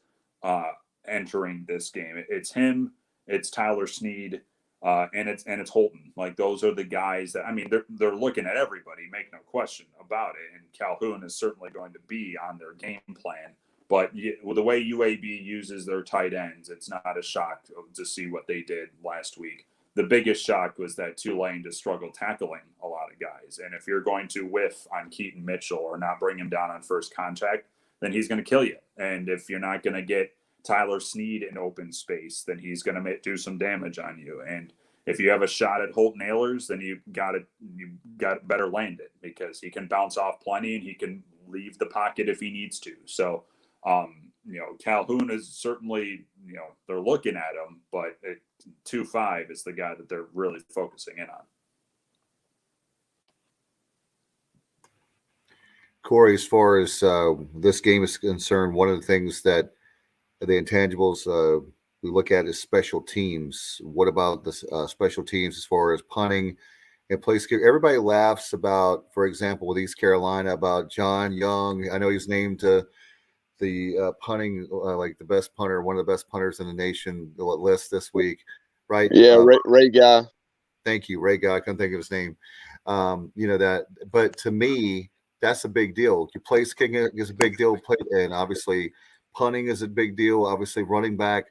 entering this game. It's him, it's Tyler Snead, and it's Holton. Like, those are the guys that, they're looking at everybody, make no question about it. And Calhoun is certainly going to be on their game plan. But the way UAB uses their tight ends, it's not a shock to see what they did last week. The biggest shock was that Tulane just struggled tackling a lot of guys. And if you're going to whiff on Keaton Mitchell or not bring him down on first contact, then he's going to kill you. And if you're not going to get Tyler Snead in open space, then he's going to do some damage on you. And if you have a shot at Holton Ahlers, then you got better land it, because he can bounce off plenty and he can leave the pocket if he needs to. So, Calhoun is certainly, they're looking at him, but 2-5 is the guy that they're really focusing in on. Corey, as far as this game is concerned, one of the things that the intangibles we look at is special teams. What about the special teams as far as punting and place kick? Everybody laughs about, for example, with East Carolina, about John Young. I know he's named the punting, like the best punter, one of the best punters in the nation list this week, right? Yeah, Ray Guy. Thank you, Ray Guy. I couldn't think of his name. That, but to me, that's a big deal. Your place kicking is a big deal, and obviously punting is a big deal. Obviously, running back,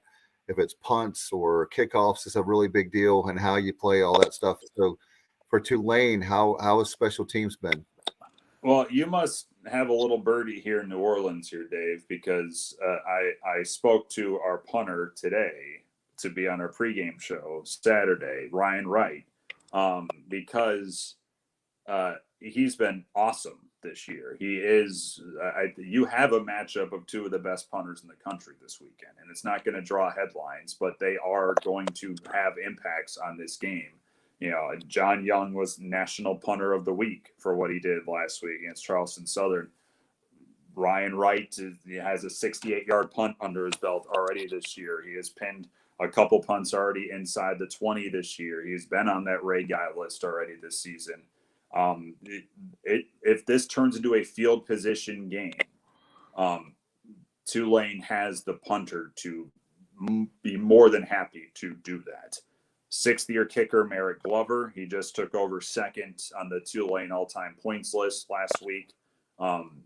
if it's punts or kickoffs, is a really big deal, and how you play all that stuff. So, for Tulane, how has special teams been? Well, you must have a little birdie here in New Orleans here, Dave, because I spoke to our punter today to be on our pregame show Saturday, Ryan Wright, because he's been awesome this year. He is. You have a matchup of 2 of the best punters in the country this weekend, and it's not going to draw headlines, but they are going to have impacts on this game. John Young was National Punter of the Week for what he did last week against Charleston Southern. Ryan Wright has a 68-yard punt under his belt already this year. He has pinned a couple punts already inside the 20 this year. He's been on that Ray Guy list already this season. If this turns into a field position game, Tulane has the punter to be more than happy to do that. Sixth-year kicker Merrick Glover, he just took over second on the Tulane all-time points list last week.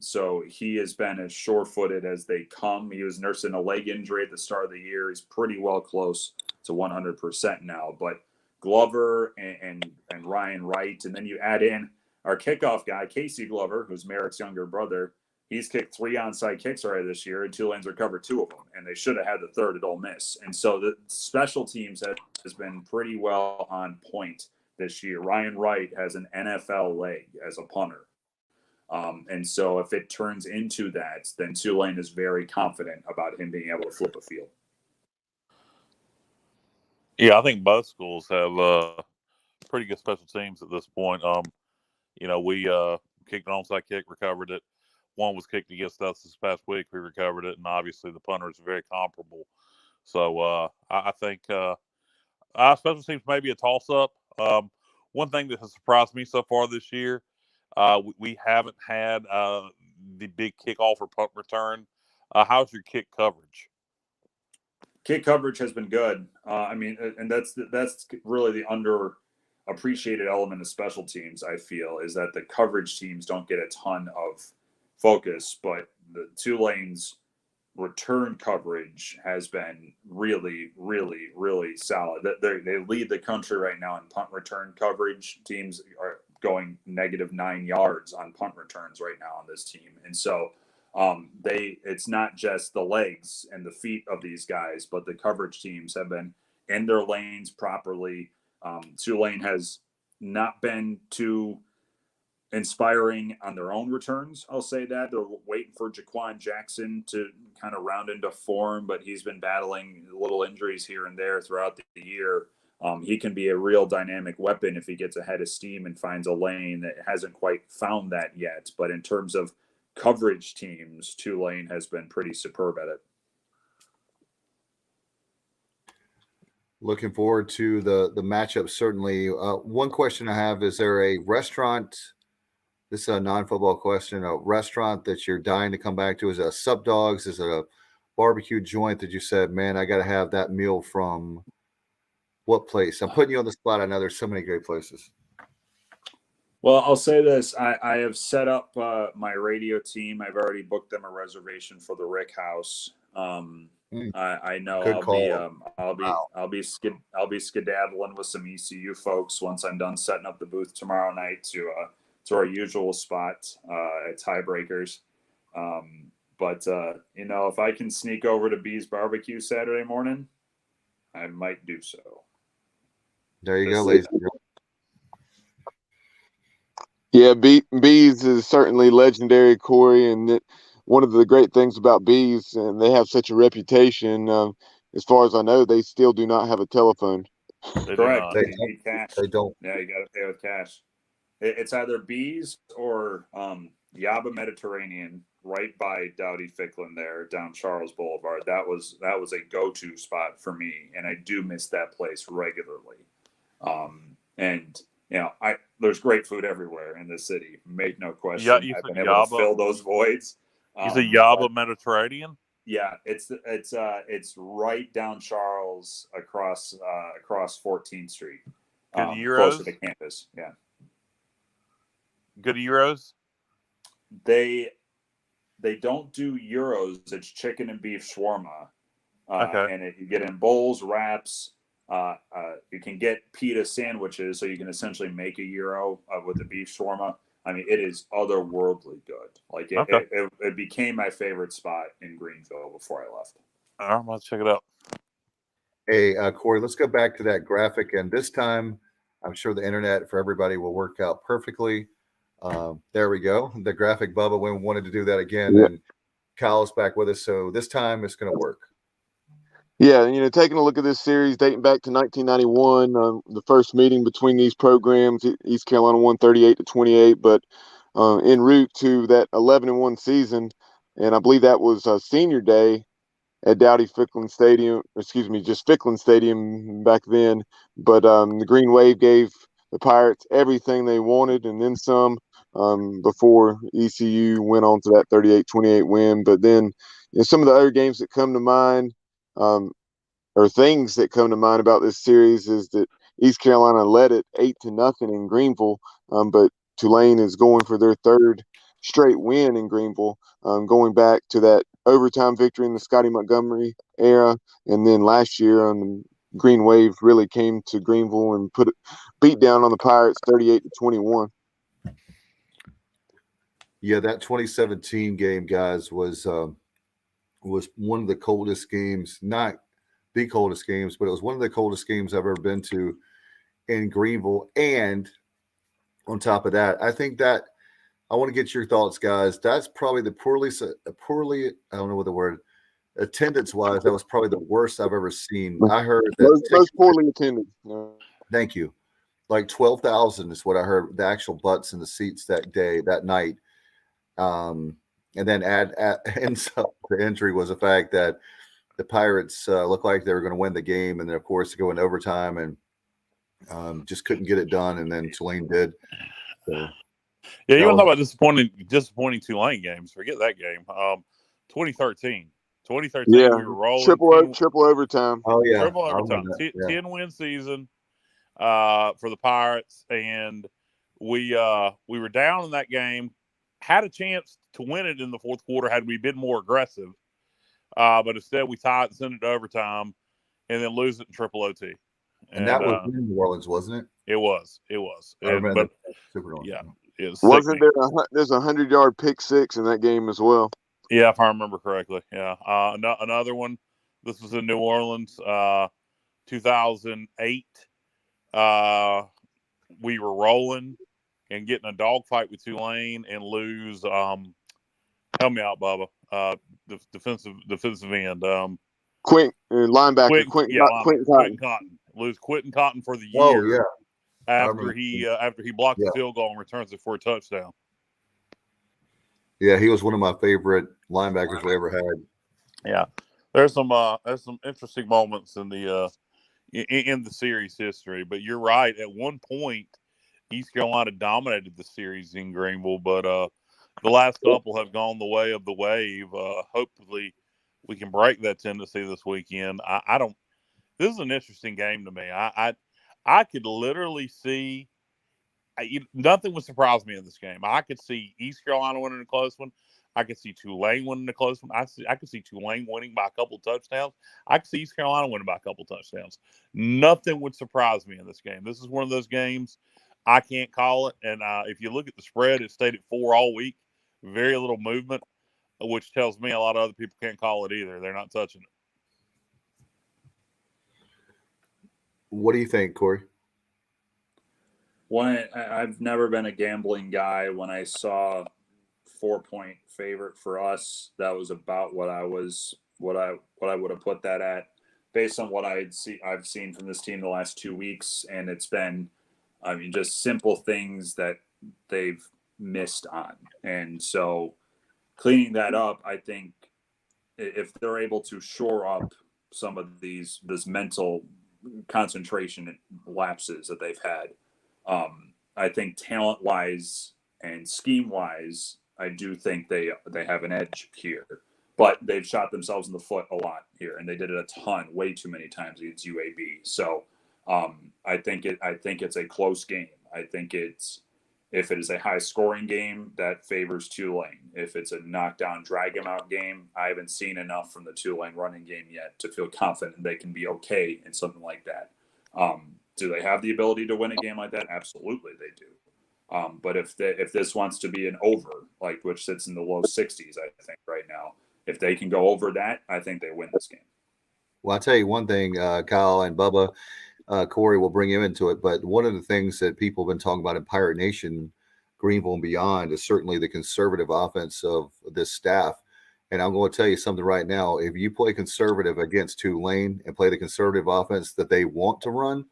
So he has been as sure-footed as they come. He was nursing a leg injury at the start of the year. He's pretty well close to 100% now. But Glover and Ryan Wright, and then you add in our kickoff guy, Casey Glover, who's Merrick's younger brother. He's kicked 3 onside kicks already this year, and Tulane's recovered 2 of them, and they should have had the third at Ole Miss. And so the special teams has been pretty well on point this year. Ryan Wright has an NFL leg as a punter. And so if it turns into that, then Tulane is very confident about him being able to flip a field. Yeah, I think both schools have pretty good special teams at this point. We kicked an onside kick, recovered it. One was kicked against us this past week. We recovered it, and obviously the punter is very comparable. So I think special teams may be a toss-up. One thing that has surprised me so far this year, we haven't had the big kickoff or punt return. How's your kick coverage? Kick coverage has been good. And that's really the underappreciated element of special teams, I feel, is that the coverage teams don't get a ton of focus, but the Tulane's return coverage has been really, really, really solid. They lead the country right now in punt return coverage. Teams are going -9 yards on punt returns right now on this team. And so it's not just the legs and the feet of these guys, but the coverage teams have been in their lanes properly. Tulane has not been too inspiring on their own returns. I'll say that. They're waiting for Jaquan Jackson to kind of round into form, but he's been battling little injuries here and there throughout the year. He can be a real dynamic weapon if he gets ahead of steam and finds a lane that hasn't quite found that yet. But in terms of coverage teams, Tulane has been pretty superb at it. Looking forward to the matchup, certainly. One question I have, is there a restaurant, this is a non-football question, a restaurant that you're dying to come back to? Is it a Sub Dogs? Is it a barbecue joint that you said, man, I got to have that meal from what place? I'm putting you on the spot. I know there's so many great places. Well, I'll say this. I have set up my radio team. I've already booked them a reservation for the Rick House. I know I'll be skedaddling with some ECU folks once I'm done setting up the booth tomorrow night to our usual spot at Tiebreakers. But if I can sneak over to B's Barbecue Saturday morning, I might do so. There you go, ladies and gentlemen. Yeah, Bees is certainly legendary, Corey, and one of the great things about Bees, and they have such a reputation. As far as I know, they still do not have a telephone. Correct. They need cash. They don't. Yeah, you got to pay with cash. It's either Bees or Yaba Mediterranean, right by Dowdy-Ficklen there, down Charles Boulevard. That was a go-to spot for me, and I do miss that place regularly. There's great food everywhere in the city. Make no question. Yeah, I've been able to fill those voids. Is it Yaba Mediterranean? Yeah, it's right down Charles across 14th Street. Good Euros? Closer to campus. Yeah. Good Euros? They don't do Euros. It's chicken and beef shawarma. Okay. And you get in bowls, wraps. You can get pita sandwiches, so you can essentially make a Euro with the beef shawarma. I mean, it is otherworldly good. Like it became my favorite spot in Greenville before I left. All right, I'm going to check it out. Hey, Corey, let's go back to that graphic. And this time, I'm sure the internet for everybody will work out perfectly. There we go. The graphic, Bubba, we wanted to do that again. Yep. And Kyle's back with us. So this time it's going to work. Yeah, taking a look at this series dating back to 1991, the first meeting between these programs, East Carolina won 38-28, but en route to that 11-1 season, and I believe that was senior day at Dowdy-Ficklen Stadium, just Ficklen Stadium back then, but the Green Wave gave the Pirates everything they wanted and then some before ECU went on to that 38-28 win. But then some of the other games that come to mind, or things that come to mind about this series is that East Carolina led it 8-0 in Greenville, but Tulane is going for their third straight win in Greenville, going back to that overtime victory in the Scotty Montgomery era, and then last year on the Green Wave really came to Greenville and beat down on the Pirates 38-21. Yeah, that 2017 game, guys, was one of the coldest games, not the coldest games, but it was one of the coldest games I've ever been to in Greenville. And on top of that, I think that I want to get your thoughts, guys. That's probably the poorly, I don't know what the word, attendance-wise, that was probably the worst I've ever seen. I heard that most poorly attended. Thank you. Like 12,000 is what I heard, the actual butts in the seats that night. And then and so the injury was the fact that the Pirates looked like they were going to win the game, and then of course go in overtime and just couldn't get it done, and then Tulane did. So, yeah, you want to talk about disappointing Tulane games? Forget that game. 2013, Yeah, we were rolling triple overtime. Oh yeah, triple overtime, 10-win season for the Pirates, and we were down in that game. Had a chance to win it in the fourth quarter had we been more aggressive, but instead we tied and sent it to overtime, and then lose it in triple OT. And that was in New Orleans, wasn't it? It was. But yeah, it was wasn't there? There's a 100-yard pick six in that game as well. Yeah, if I remember correctly. Yeah, another one. This was in New Orleans, 2008. We were rolling and getting a dogfight with Tulane and lose. Help me out, Bubba. The defensive end. Linebacker. Quentin Cotton. Lose Quentin Cotton for the year. Oh yeah. After he blocked the field goal and returns it for a touchdown. Yeah, he was one of my favorite linebackers we ever had. Yeah, there's some interesting moments in the series history. But you're right. At one point, East Carolina dominated the series in Greenville, but the last couple have gone the way of the wave. Hopefully, we can break that tendency this weekend. I don't. This is an interesting game to me. I could literally see. Nothing would surprise me in this game. I could see East Carolina winning a close one. I could see Tulane winning a close one. I could see Tulane winning by a couple of touchdowns. I could see East Carolina winning by a couple of touchdowns. Nothing would surprise me in this game. This is one of those games I can't call it. And if you look at the spread, it stayed at 4 all week. Very little movement, which tells me a lot of other people can't call it either. They're not touching it. What do you think, Corey? I've never been a gambling guy. When I saw 4-point favorite for us, that was about what I would have put that at, based on what I've seen from this team the last 2 weeks, and it's been, just simple things that they've missed on, and so cleaning that up, I think if they're able to shore up some of this mental concentration lapses that they've had. I think talent-wise and scheme-wise, I do think they have an edge here. But they've shot themselves in the foot a lot here, and they did it a ton, way too many times against UAB. So I think it's a close game. I think if it is a high-scoring game, that favors Tulane. If it's a knockdown, drag-them-out game, I haven't seen enough from the Tulane running game yet to feel confident they can be okay in something like that. Do they have the ability to win a game like that? Absolutely, they do. But if this wants to be an over, which sits in the low 60s, I think right now, if they can go over that, I think they win this game. Well, I'll tell you one thing, Kyle and Bubba, Corey will bring you into it, but one of the things that people have been talking about in Pirate Nation, Greenville and beyond, is certainly the conservative offense of this staff. And I'm going to tell you something right now. If you play conservative against Tulane and play the conservative offense that they want to run,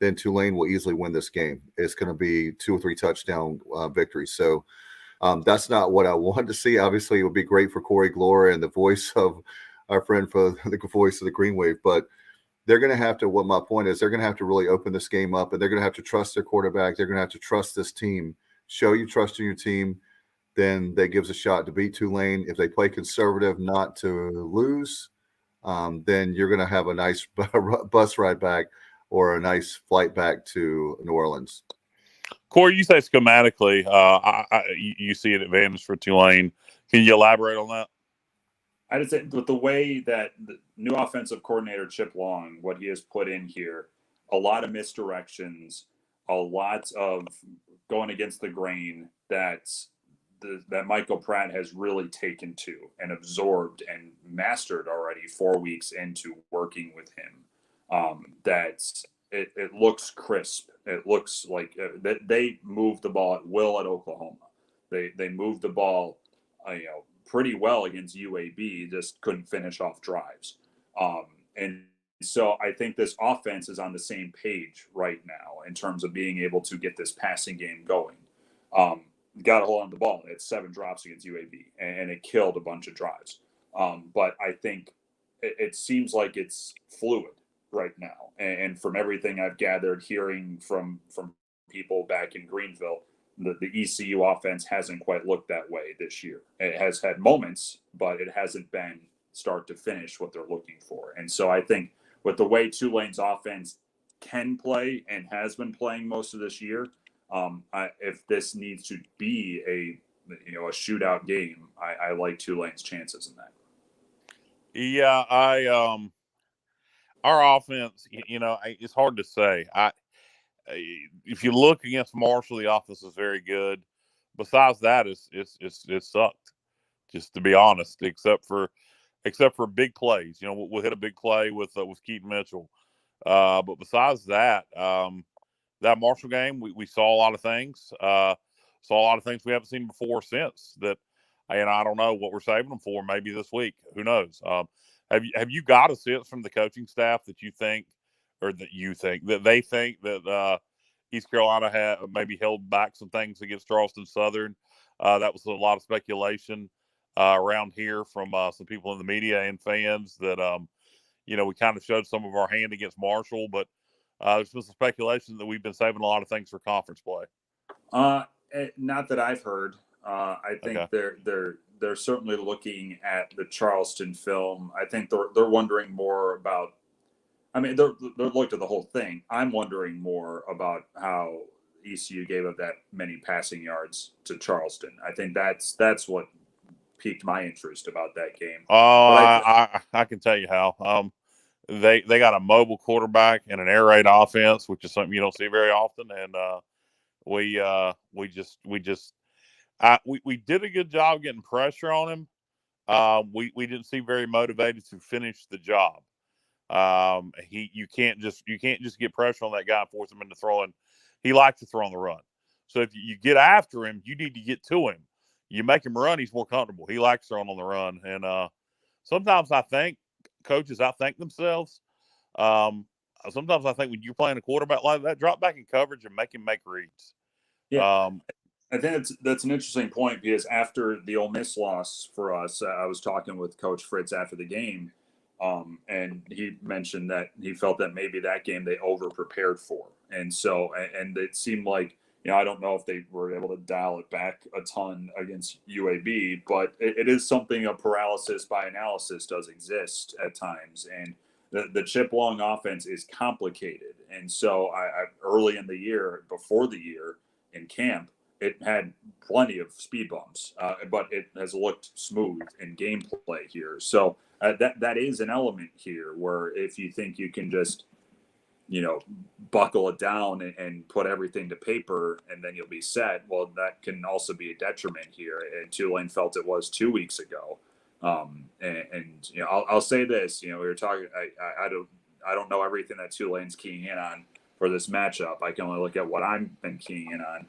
then Tulane will easily win this game. It's going to be 2 or 3 touchdown victories. So that's not what I wanted to see. Obviously, it would be great for Corey Gloor and the voice of our friend for the voice of the Green Wave. But they're going to have to, what my point is, they're going to have to really open this game up, and they're going to have to trust their quarterback. They're going to have to trust this team. Show you trust in your team, then that gives a shot to beat Tulane. If they play conservative not to lose, then you're going to have a nice bus ride back or a nice flight back to New Orleans. Corey, you say schematically, you see an advantage for Tulane. Can you elaborate on that? I'd say with the way that the new offensive coordinator Chip Long, what he has put in here, a lot of misdirections, a lot of going against the grain that Michael Pratt has really taken to and absorbed and mastered already 4 weeks into working with him. It looks crisp. It looks like that they moved the ball at will at Oklahoma. They moved the ball, pretty well against UAB, just couldn't finish off drives. And so I think this offense is on the same page right now in terms of being able to get this passing game going. Got a hold on the ball. It had 7 drops against UAB, and it killed a bunch of drives. But I think it seems like it's fluid right now. And from everything I've gathered, hearing from people back in Greenville, the ECU offense hasn't quite looked that way this year. It has had moments, but it hasn't been start to finish what they're looking for. And so I think with the way Tulane's offense can play and has been playing most of this year, if this needs to be a shootout game, I like Tulane's chances in that. Yeah, our offense, it's hard to say. If you look against Marshall, the offense is very good. Besides that, it sucked, just to be honest. Except for big plays, we'll hit a big play with Keaton Mitchell. But besides that, that Marshall game, we saw a lot of things. Saw a lot of things we haven't seen before or since. That, and I don't know what we're saving them for. Maybe this week, who knows? Have you got a sense from the coaching staff that you think, or that they think that East Carolina had maybe held back some things against Charleston Southern? That was a lot of speculation around here from some people in the media and fans that we kind of showed some of our hand against Marshall, but there's been some speculation that we've been saving a lot of things for conference play. Not that I've heard. I think they're certainly looking at the Charleston film. I think they're wondering more about. I mean, they're looked at the whole thing. I'm wondering more about how ECU gave up that many passing yards to Charleston. I think that's what piqued my interest about that game. I can tell you how. They got a mobile quarterback and an air raid offense, which is something you don't see very often. And we did a good job getting pressure on him. We didn't seem very motivated to finish the job. You can't just get pressure on that guy and force him into throwing. He likes to throw on the run. So if you get after him, you need to get to him. You make him run, he's more comfortable. He likes throwing on the run. And sometimes I think coaches outthink themselves. Sometimes I think when you're playing a quarterback like that, drop back in coverage and make him make reads. Yeah. I think that's an interesting point, because after the Ole Miss loss for us, I was talking with Coach Fritz after the game, and he mentioned that he felt that maybe that game they over-prepared for. And so, and it seemed like, I don't know if they were able to dial it back a ton against UAB, but it is something, a paralysis by analysis does exist at times. And the Chip Long offense is complicated. And so I early in the year, before the year in camp, it had plenty of speed bumps, but it has looked smooth in gameplay here. So that is an element here where if you think you can just, buckle it down and put everything to paper and then you'll be set, well, that can also be a detriment here. And Tulane felt it was 2 weeks ago. I'll say this, we were talking, I don't know everything that Tulane's keying in on for this matchup. I can only look at what I've been keying in on.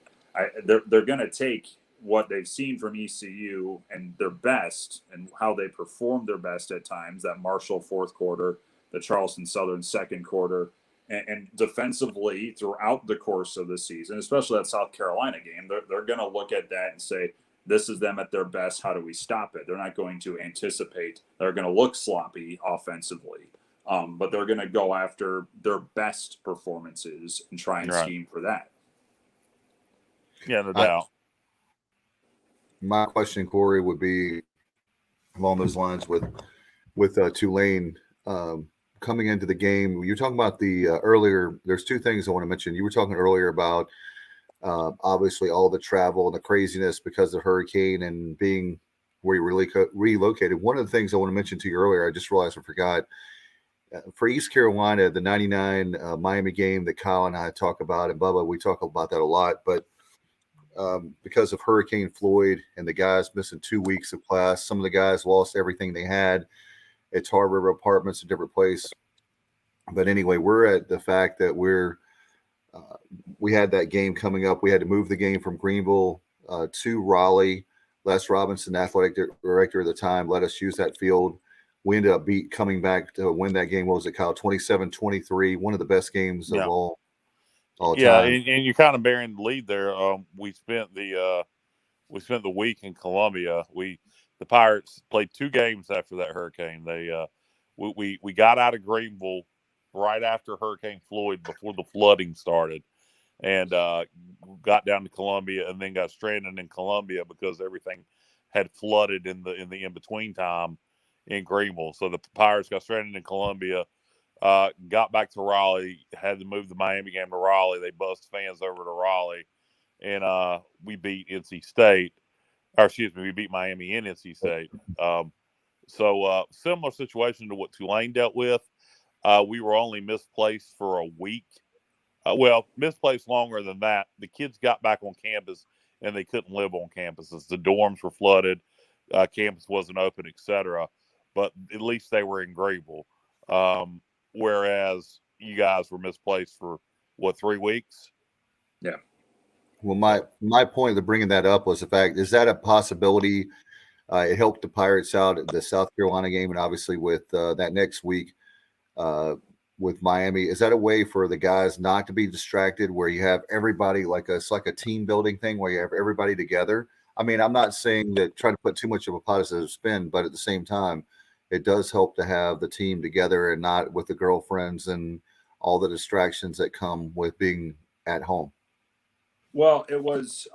They're going to take what they've seen from ECU and their best and how they performed their best at times, that Marshall fourth quarter, the Charleston Southern second quarter, and defensively throughout the course of the season, especially that South Carolina game, they're going to look at that and say, this is them at their best. How do we stop it? They're not going to anticipate. They're going to look sloppy offensively, but they're going to go after their best performances and try and scheme for that. Yeah, no doubt. My question, Corey, would be along those lines with with Tulane coming into the game. You're talking about the earlier. There's two things I want to mention. You were talking earlier about obviously all the travel and the craziness because of the hurricane and being where you relocated. One of the things I want to mention to you earlier, I just realized I forgot. For East Carolina, the 99 Miami game that Kyle and I talk about, and Bubba, we talk about that a lot, but because of Hurricane Floyd and the guys missing 2 weeks of class, some of the guys lost everything they had. It's Tar River Apartments, a different place. But anyway, we're at the fact that we had that game coming up. We had to move the game from Greenville to Raleigh. Les Robinson, athletic director at the time, let us use that field. We ended up coming back to win that game. What was it, Kyle? 27-23, one of the best games of all time. And you're kind of bearing the lead there. We spent the week in Columbia. The Pirates played 2 games after that hurricane. We got out of Greenville right after Hurricane Floyd, before the flooding started, and got down to Columbia, and then got stranded in Columbia because everything had flooded in the in between time in Greenville. So the Pirates got stranded in Columbia, got back to Raleigh, had to move the Miami game to Raleigh. They bussed fans over to Raleigh, and we beat NC State. Or excuse me, we beat Miami in NC State. So similar situation to what Tulane dealt with. We were only misplaced for a week. Misplaced longer than that. The kids got back on campus, and they couldn't live on campuses. The dorms were flooded. Campus wasn't open, etc. But at least they were in Greenville. Whereas you guys were misplaced for, 3 weeks? Yeah. Well, my point of bringing that up was the fact, is that a possibility? It helped the Pirates out at the South Carolina game, and obviously with that next week with Miami. Is that a way for the guys not to be distracted, where you have everybody, it's like a team building thing where you have everybody together? I mean, I'm not saying that trying to put too much of a positive spin, but at the same time, it does help to have the team together and not with the girlfriends and all the distractions that come with being at home. Well, it's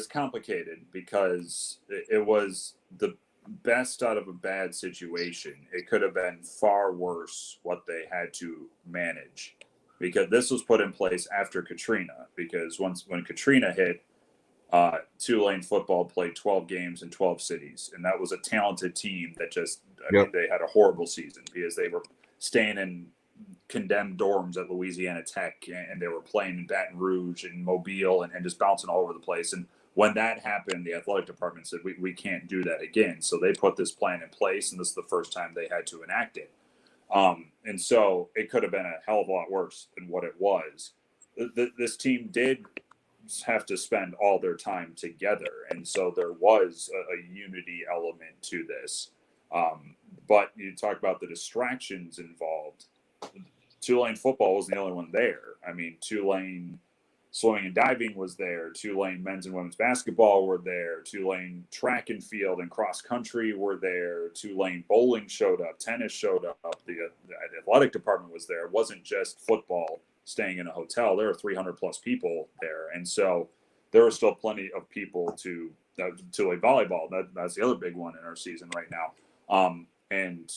complicated because it was the best out of a bad situation. It could have been far worse what they had to manage, because this was put in place after Katrina. Because when Katrina hit, Tulane football played 12 games in 12 cities, and that was a talented team that mean, they had a horrible season because they were staying in condemned dorms at Louisiana Tech, and they were playing in Baton Rouge and Mobile and just bouncing all over the place. And when that happened, the athletic department said, we can't do that again. So they put this plan in place, and this is the first time they had to enact it. And so it could have been a hell of a lot worse than what it was. This team did have to spend all their time together, and so there was a unity element to this. But you talk about the distractions involved. Tulane football was the only one there. I mean, Tulane swimming and diving was there. Tulane men's and women's basketball were there. Tulane track and field and cross country were there. Tulane bowling showed up. Tennis showed up. The athletic department was there. It wasn't just football staying in a hotel. There were 300 plus people there. And so there were still plenty of people to Tulane volleyball. That's the other big one in our season right now. And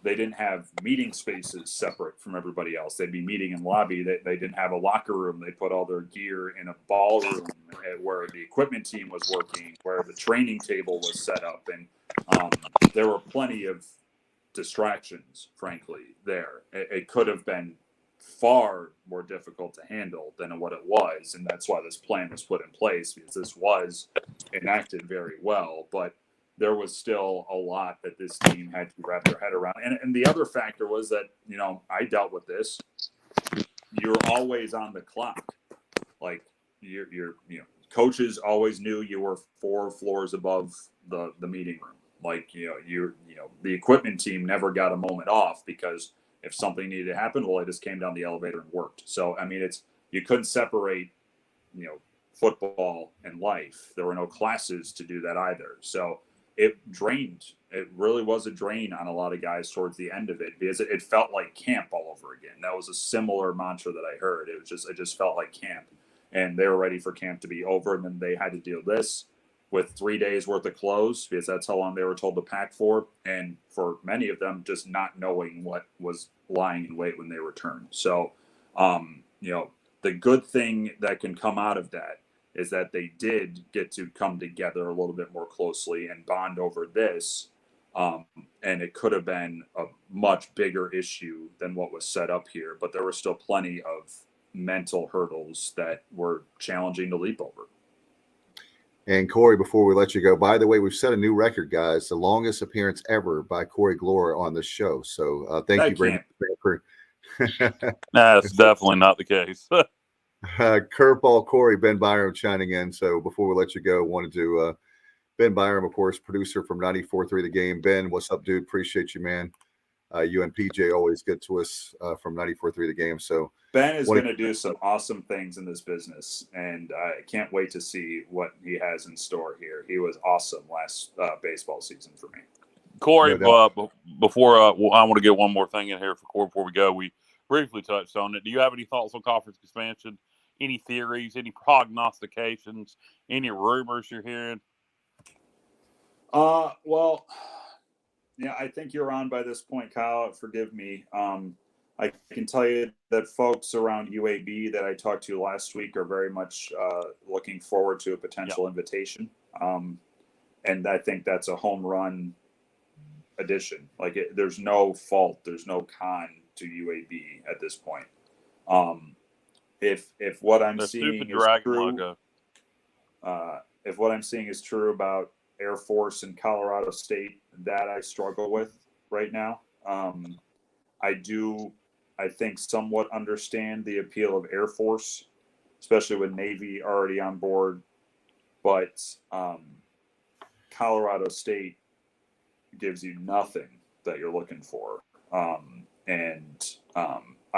they didn't have meeting spaces separate from everybody else. They'd be meeting in lobby. They didn't have a locker room. They put all their gear in a ballroom where the equipment team was working, where the training table was set up. And there were plenty of distractions, frankly, there. It could have been far more difficult to handle than what it was. And that's why this plan was put in place, because this was enacted very well. But there was still a lot that this team had to wrap their head around. And the other factor was that, I dealt with this. You're always on the clock. Like you're coaches always knew you were 4 floors above the meeting room. Like, the equipment team never got a moment off, because if something needed to happen, well, it just came down the elevator and worked. So, I mean, you couldn't separate, football and life. There were no classes to do that either. So it really was a drain on a lot of guys towards the end of it, because it felt like camp all over again. That was a similar mantra that I heard. It just felt like camp, and they were ready for camp to be over, and then they had to deal with this. with 3 days worth of clothes, because that's how long they were told to pack for. And for many of them, just not knowing what was lying in wait when they returned. So, the good thing that can come out of that is that they did get to come together a little bit more closely and bond over this. And it could have been a much bigger issue than what was set up here, but there were still plenty of mental hurdles that were challenging to leap over. And Corey, before we let you go, by the way, we've set a new record, guys. The longest appearance ever by Corey Gloor on this show. So thank you very much. That's definitely not the case. Curveball Corey, Ben Byram chiming in. So before we let you go, wanted to Ben Byram, of course, producer from 94.3 The Game. Ben, what's up, dude? Appreciate you, man. You and PJ always get to us from 94.3 The Game. So Ben is going to do some awesome things in this business, and I can't wait to see what he has in store here. He was awesome last baseball season for me. Corey, before I want to get one more thing in here for Corey before we go. We briefly touched on it. Do you have any thoughts on conference expansion? Any theories? Any prognostications? Any rumors you're hearing? Well, yeah, I think you're on by this point, Kyle. Forgive me. I can tell you that folks around UAB that I talked to last week are very much looking forward to a potential invitation. And I think that's a home run addition. There's no fault. There's no con to UAB at this point. If what I'm seeing is true, if what I'm seeing is true about Air Force and Colorado State, that I struggle with right now. I think somewhat understand the appeal of Air Force, especially with Navy already on board. But Colorado State gives you nothing that you're looking for. I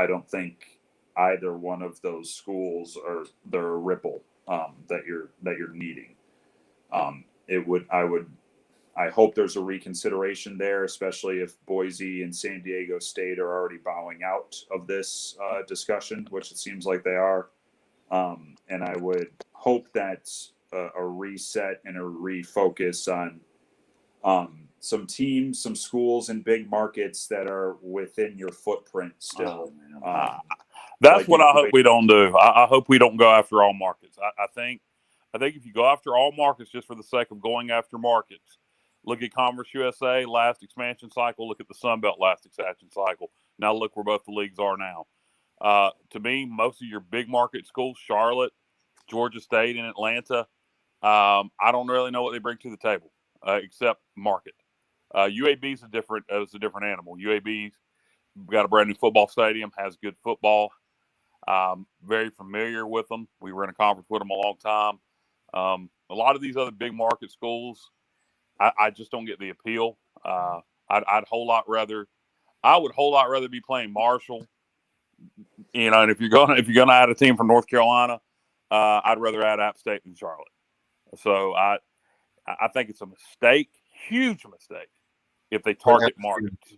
don't think either one of those schools are the ripple that you're needing. I hope there's a reconsideration there, especially if Boise and San Diego State are already bowing out of this discussion, which it seems like they are. And I would hope that's a reset and a refocus on some teams, some schools in big markets that are within your footprint still. That's what I hope we don't do. I hope we don't go after all markets. I think if you go after all markets just for the sake of going after markets, look at Conference USA last expansion cycle. Look at the Sun Belt last expansion cycle. Now look where both the leagues are now. To me, most of your big market schools, Charlotte, Georgia State, and Atlanta, I don't really know what they bring to the table except market. UAB is a different animal. UAB's got a brand new football stadium, has good football. Very familiar with them. We were in a conference with them a long time. A lot of these other big market schools, I just don't get the appeal. I would a whole lot rather be playing Marshall. And if you're gonna add a team from North Carolina, I'd rather add App State than Charlotte. So I think it's a mistake, huge mistake, if they target markets.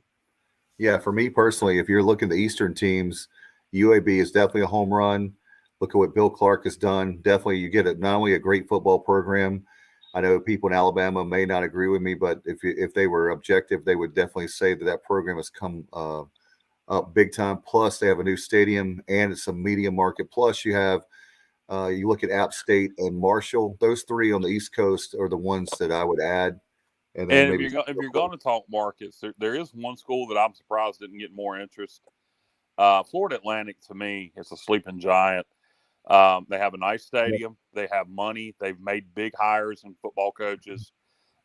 Yeah, for me personally, if you're looking at the Eastern teams, UAB is definitely a home run. Look at what Bill Clark has done. Definitely, you get not only a great football program. I know people in Alabama may not agree with me, but if they were objective, they would definitely say that program has come up big time. Plus, they have a new stadium and it's a media market. Plus, you have you look at App State and Marshall. Those three on the East Coast are the ones that I would add. And then if you're going to talk markets, there is one school that I'm surprised didn't get more interest. Florida Atlantic, to me, is a sleeping giant. They have a nice stadium. They have money. They've made big hires in football coaches,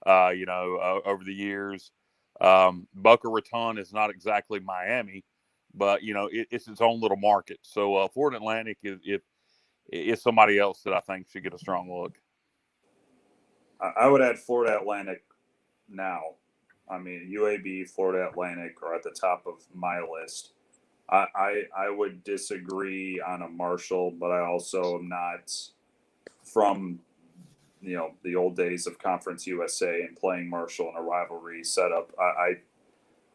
over the years. Boca Raton is not exactly Miami, but, it's its own little market. So Florida Atlantic is somebody else that I think should get a strong look. I would add Florida Atlantic now. I mean, UAB, Florida Atlantic are at the top of my list. I would disagree on a Marshall, but I also am not from, the old days of Conference USA and playing Marshall in a rivalry setup.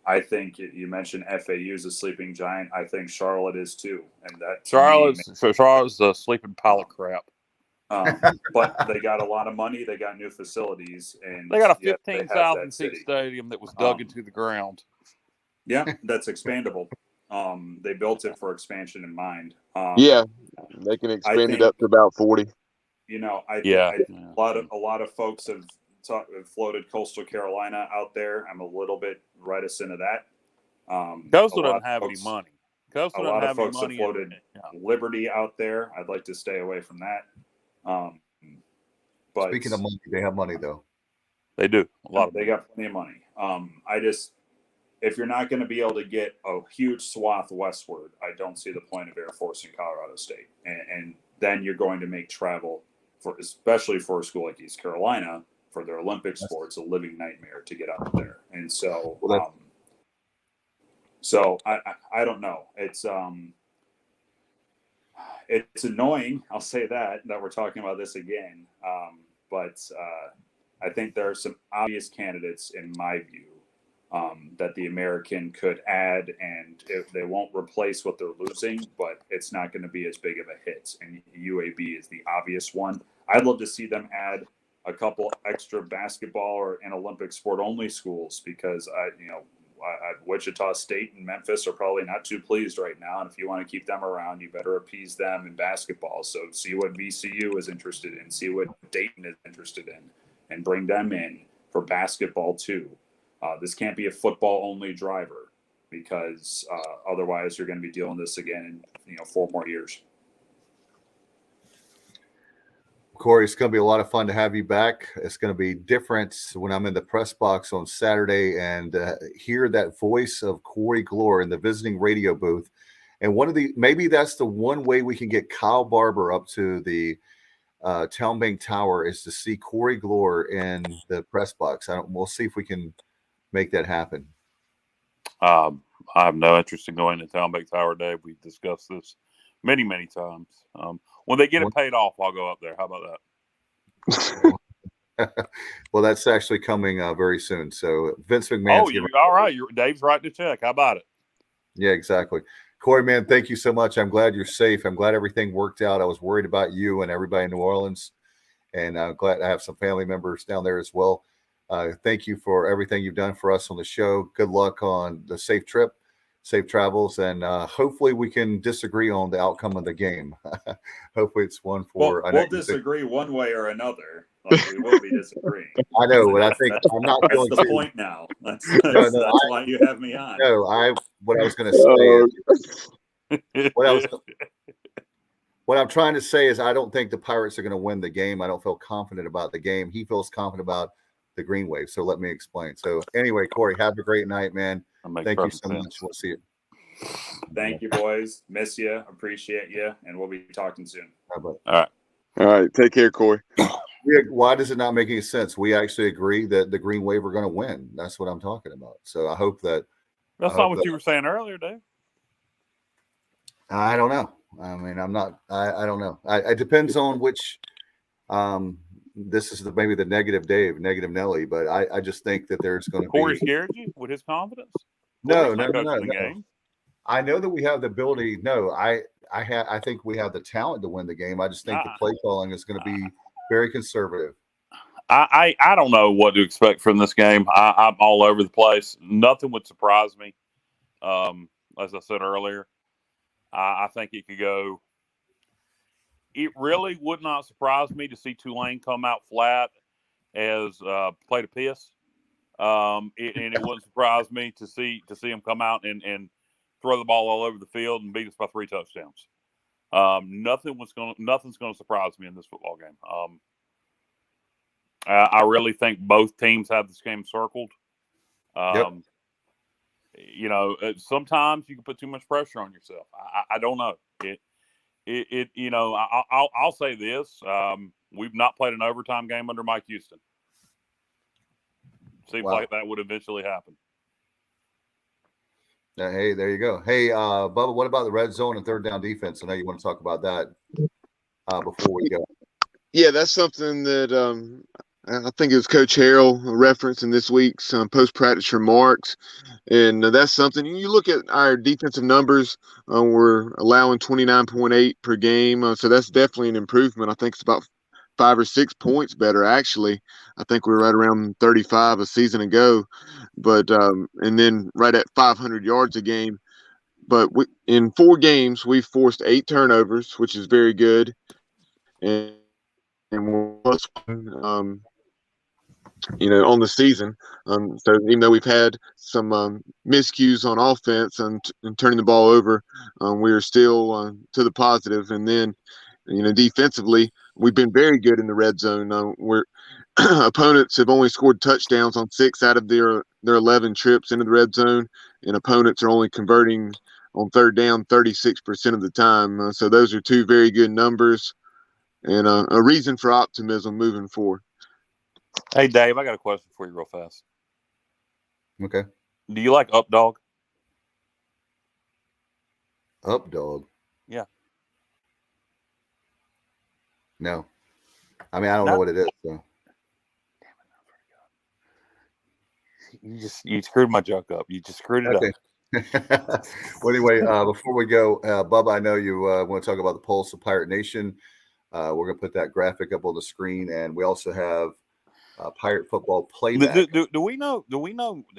I think you mentioned FAU is a sleeping giant. I think Charlotte is too, and that Charlotte's a sleeping pile of crap. But they got a lot of money. They got new facilities, and They got a yes, they have that 15,000 seat city. stadium that was dug into the ground. Yeah, that's expandable. They built it for expansion in mind. Yeah, they can expand it up to about 40. You know, I Yeah. think a lot of folks have floated Coastal Carolina out there. I'm a little bit reticent of that. Coastal doesn't have any money. A lot of folks have floated Liberty out there. I'd like to stay away from that. But speaking of money, they have money though. They do. They got plenty of money. If you're not going to be able to get a huge swath westward, I don't see the point of Air Force in Colorado State. And then you're going to make travel, especially for a school like East Carolina, for their Olympic sports, a living nightmare to get out there. And so, I don't know. It's annoying. I'll say that we're talking about this again. But I think there are some obvious candidates in my view that the American could add, and if they won't replace what they're losing, but it's not going to be as big of a hit. And UAB is the obvious one. I'd love to see them add a couple extra basketball or an Olympic sport only schools, because Wichita State and Memphis are probably not too pleased right now. And if you want to keep them around, you better appease them in basketball. So see what VCU is interested in, see what Dayton is interested in, and bring them in for basketball too. This can't be a football-only driver, because otherwise you're going to be dealing with this again in 4 more years. Corey, it's going to be a lot of fun to have you back. It's going to be different when I'm in the press box on Saturday and hear that voice of Corey Gloor in the visiting radio booth. And maybe that's the one way we can get Kyle Barber up to the Town Bank Tower, is to see Corey Gloor in the press box. We'll see if we can make that happen. I have no interest in going to Town Bank Tower, Dave. We've discussed this many, many times. When they get it paid off, I'll go up there. How about that? Well, that's actually coming very soon. So Vince McMahon. All right. Dave's writing a check. How about it? Yeah, exactly. Corey, man, thank you so much. I'm glad you're safe. I'm glad everything worked out. I was worried about you and everybody in New Orleans, and I'm glad I have some family members down there as well. Thank you for everything you've done for us on the show. Good luck on the safe trip, safe travels, and hopefully we can disagree on the outcome of the game. Hopefully it's one for. We'll disagree one way or another. We will be disagreeing. I know, but I think I'm not going to. That's the point now. That's why you have me on. No, what I was going to say is what I'm trying to say is I don't think the Pirates are going to win the game. I don't feel confident about the game. He feels confident about the Green Wave. So let me explain. So anyway, Corey, have a great night, man. Thank you so much. We'll see you. Thank you, boys. Miss you. Appreciate you. And we'll be talking soon. All right. All right. Take care, Corey. Why does it not make any sense? We actually agree that the Green Wave are going to win. That's what I'm talking about. So I hope that. That's not what you were saying earlier, Dave. I don't know. I mean, I'm not. I don't know. It depends on which. This is maybe the negative Dave, negative Nelly, but I just think that there's going to be. Corey scared you with his confidence? No. I know that we have the ability. No, I think we have the talent to win the game. I just think the play calling is going to be very conservative. I don't know what to expect from this game. I'm all over the place. Nothing would surprise me. As I said earlier, I think it could go. It really would not surprise me to see Tulane come out flat as play to piss. And it wouldn't surprise me to see them come out and throw the ball all over the field and beat us by 3 touchdowns. Nothing's going to surprise me in this football game. I really think both teams have this game circled. Sometimes you can put too much pressure on yourself. I don't know. I'll say this. We've not played an overtime game under Mike Houston. Seems like that would eventually happen. Hey, there you go. Hey, Bubba, what about the red zone and third down defense? I know you want to talk about that before we go. Yeah, that's something that I think it was Coach Harrell referenced in this week's post-practice remarks. And that's something. You look at our defensive numbers, we're allowing 29.8 per game. So that's definitely an improvement. I think it's about 5 or 6 points better, actually. I think we were right around 35 a season ago, but and then right at 500 yards a game. But in 4 games, we've forced 8 turnovers, which is very good, and we're +1, on the season. So even though we've had some miscues on offense and turning the ball over, we are still to the positive. And then, defensively, we've been very good in the red zone. Opponents have only scored touchdowns on 6 out of their 11 trips into the red zone, and opponents are only converting on third down 36% of the time. So those are 2 very good numbers, and a reason for optimism moving forward. Hey, Dave, I got a question for you real fast. Okay. Do you like Up Dog? Up Dog? Yeah. No. I mean, I don't know what it is. So. You screwed my joke up. You just screwed it up. Well, anyway, before we go, Bubba, I know you want to talk about the Pulse of Pirate Nation. We're going to put that graphic up on the screen, and we also have Pirate football playback. Do we know?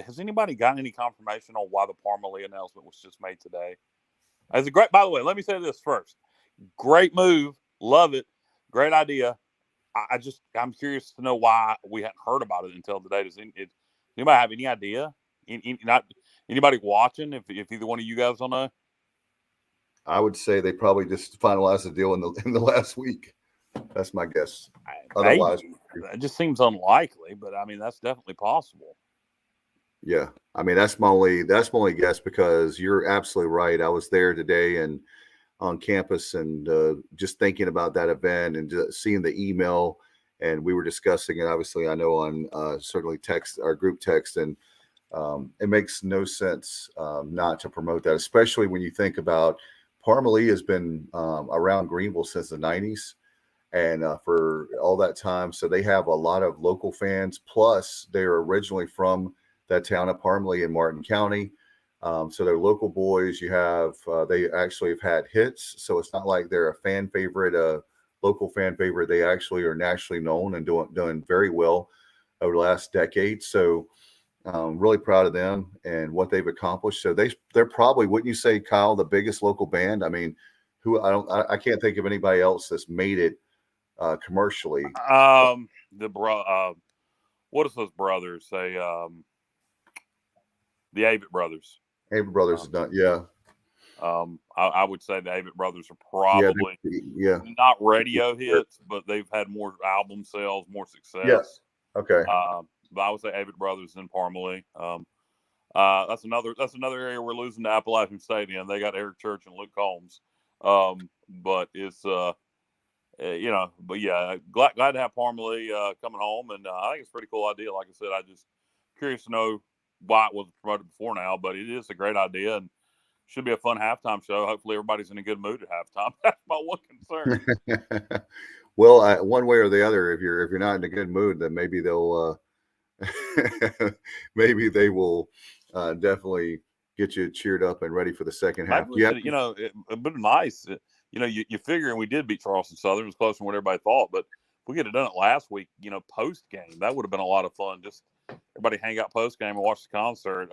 Has anybody gotten any confirmation on why the Parmalee announcement was just made today? As a great, by the way, let me say this first. Great move, love it, great idea. I'm curious to know why we hadn't heard about it until today. Does anybody have any idea? Not anybody watching? If either one of you guys don't know, I would say they probably just finalized the deal in the last week. That's my guess. Otherwise, it just seems unlikely, but I mean that's definitely possible. Yeah, I mean that's my only guess, because you're absolutely right. I was there today and on campus, and just thinking about that event and just seeing the email, and we were discussing it. Obviously, I know on certainly text, our group text, and it makes no sense not to promote that, especially when you think about Parmalee has been around Greenville since the 90s. And for all that time, so they have a lot of local fans. Plus, they're originally from that town of Parmalee in Martin County, so they're local boys. You have they actually have had hits, so it's not like they're a fan favorite, local fan favorite. They actually are nationally known and doing very well over the last decade. So, really proud of them and what they've accomplished. So they're probably, wouldn't you say, Kyle, the biggest local band? I mean, I can't think of anybody else that's made it. Commercially, what is those brothers? The Avett brothers. Avett brothers has done, yeah. I would say the Avett brothers are probably not radio hits, but they've had more album sales, more success. Yes. Okay. But I would say Avett brothers and Parmalee. That's another area we're losing to Appalachian Stadium. They got Eric Church and Luke Combs. But it's but yeah, glad to have Parmalee coming home, and I think it's a pretty cool idea. Like I said, I just curious to know why it wasn't promoted before now, but it is a great idea and should be a fun halftime show. Hopefully, everybody's in a good mood at halftime. That's my one concern. Well, one way or the other, if you're not in a good mood, then maybe they'll maybe they will definitely get you cheered up and ready for the second half. It would be nice. You figure, and we did beat Charleston Southern. It was closer than what everybody thought, but if we could have done it last week, post game, that would have been a lot of fun. Just everybody hang out post game and watch the concert,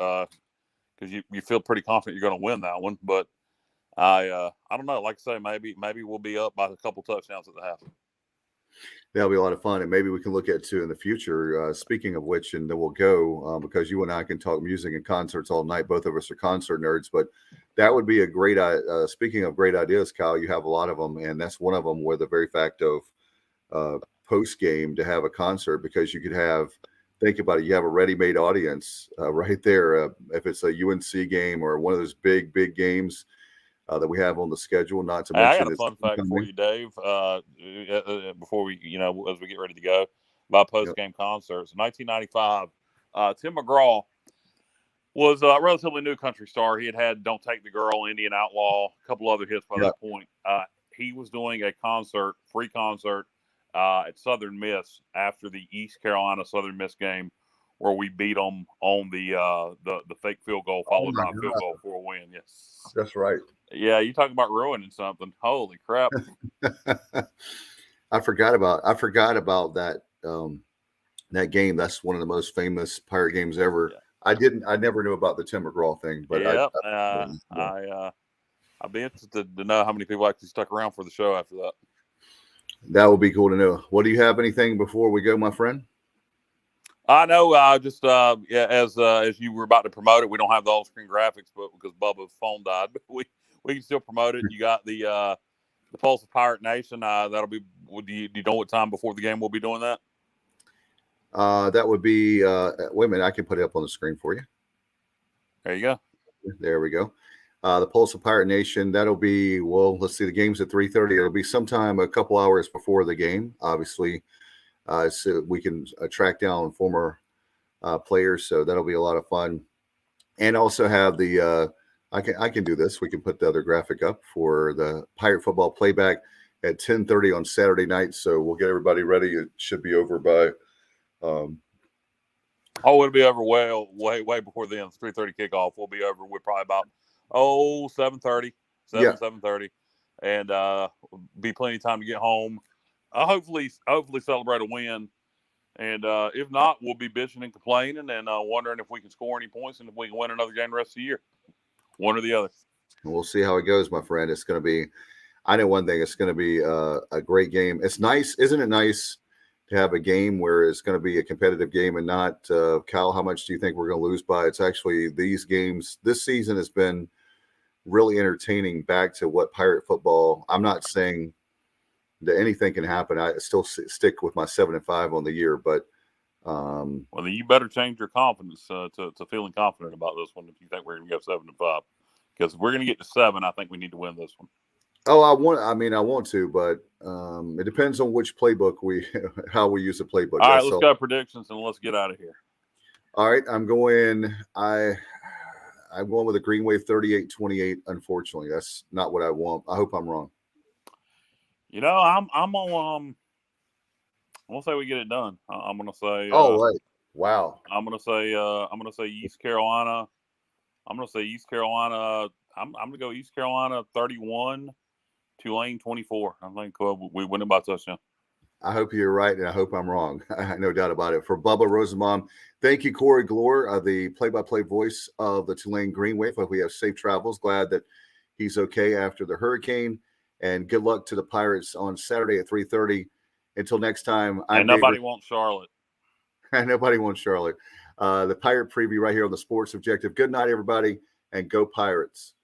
because you feel pretty confident you're going to win that one. But I don't know. Like I say, maybe we'll be up by a couple touchdowns at the half. That'll be a lot of fun, and maybe we can look at too in the future. Speaking of which, and then we'll go because you and I can talk music and concerts all night. Both of us are concert nerds, but that would be a great. Speaking of great ideas, Kyle, you have a lot of them, and that's one of them. Where the very fact of post game to have a concert, because you could think about it, you have a ready-made audience right there. If it's a UNC game or one of those big games that we have on the schedule, not to mention. I got a fun fact for you, Dave. Before we, as we get ready to go, about post-game concerts. In 1995, Tim McGraw was a relatively new country star. He had "Don't Take the Girl," "Indian Outlaw," a couple other hits by that point. He was doing a free concert at Southern Miss after the East Carolina Southern Miss game, where we beat them on the fake field goal followed by a field goal for a win. Yes, that's right. Yeah, you talking about ruining something. Holy crap. I forgot about that that game. That's one of the most famous Pirate games ever. Yeah. I never knew about the Tim McGraw thing, but I'd be interested to know how many people actually stuck around for the show after that. That would be cool to know. What do you have anything before we go, my friend? I know. Just as you were about to promote it, we don't have the on-screen graphics, but because Bubba's phone died, but we can still promote it. You got the Pulse of Pirate Nation. That'll be. Do you know what time before the game we'll be doing that? That would be. Wait a minute, I can put it up on the screen for you. There you go. There we go. The Pulse of Pirate Nation. That'll be. Well, let's see. The game's at 3:30. It'll be sometime a couple hours before the game, obviously. So we can track down former players. So that'll be a lot of fun. And also have the I can do this. We can put the other graphic up for the Pirate football playback at 10:30 on Saturday night. So we'll get everybody ready. It should be over by. It'll be over way before the end. 3:30 kickoff. We'll be over with probably about 7:30, 7:30, and be plenty of time to get home. Hopefully celebrate a win. And if not, we'll be bitching and complaining and wondering if we can score any points and if we can win another game the rest of the year. One or the other. We'll see how it goes, my friend. It's going to be, I know one thing, it's going to be a great game. It's nice, isn't it nice to have a game where it's going to be a competitive game and not, Kyle, how much do you think we're going to lose by? It's actually these games, this season has been really entertaining back to what Pirate football, I'm not saying that anything can happen. I still stick with my 7-5 on the year, but well, then you better change your confidence to feeling confident about this one if you think we're going to go 7-5. Because if we're going to get to 7, I think we need to win this one. Oh, I want to, but it depends on which playbook how we use the playbook. All right, let's go predictions and let's get out of here. All right, I'm going with a Green Wave 38-28. Unfortunately, that's not what I want. I hope I'm wrong. You know, I'm gonna say we get it done. I'm gonna say. Right! Wow. I'm gonna say East Carolina. I'm gonna go East Carolina 31, Tulane 24. I think we win it by touchdown. I hope you're right, and I hope I'm wrong. No doubt about it. For Bubba Rosenbaum, thank you, Corey Gloor, the play-by-play voice of the Tulane Green Wave. Hope we have safe travels. Glad that he's okay after the hurricane. And good luck to the Pirates on Saturday at 3:30. Until next time. Nobody wants Charlotte. Nobody wants Charlotte. The Pirate preview right here on the Sports Objective. Good night, everybody, and go Pirates.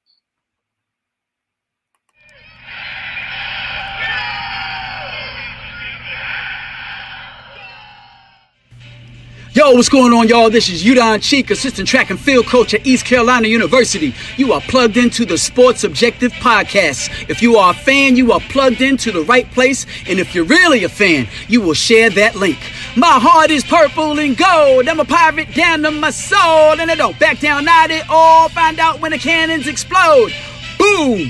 Yo, what's going on, y'all? This is Udon Cheek, assistant track and field coach at East Carolina University. You are plugged into the Sports Objective podcast. If you are a fan, you are plugged into the right place. And if you're really a fan, you will share that link. My heart is purple and gold. I'm a pirate down to my soul. And I don't back down, not at all. Find out when the cannons explode. Boom!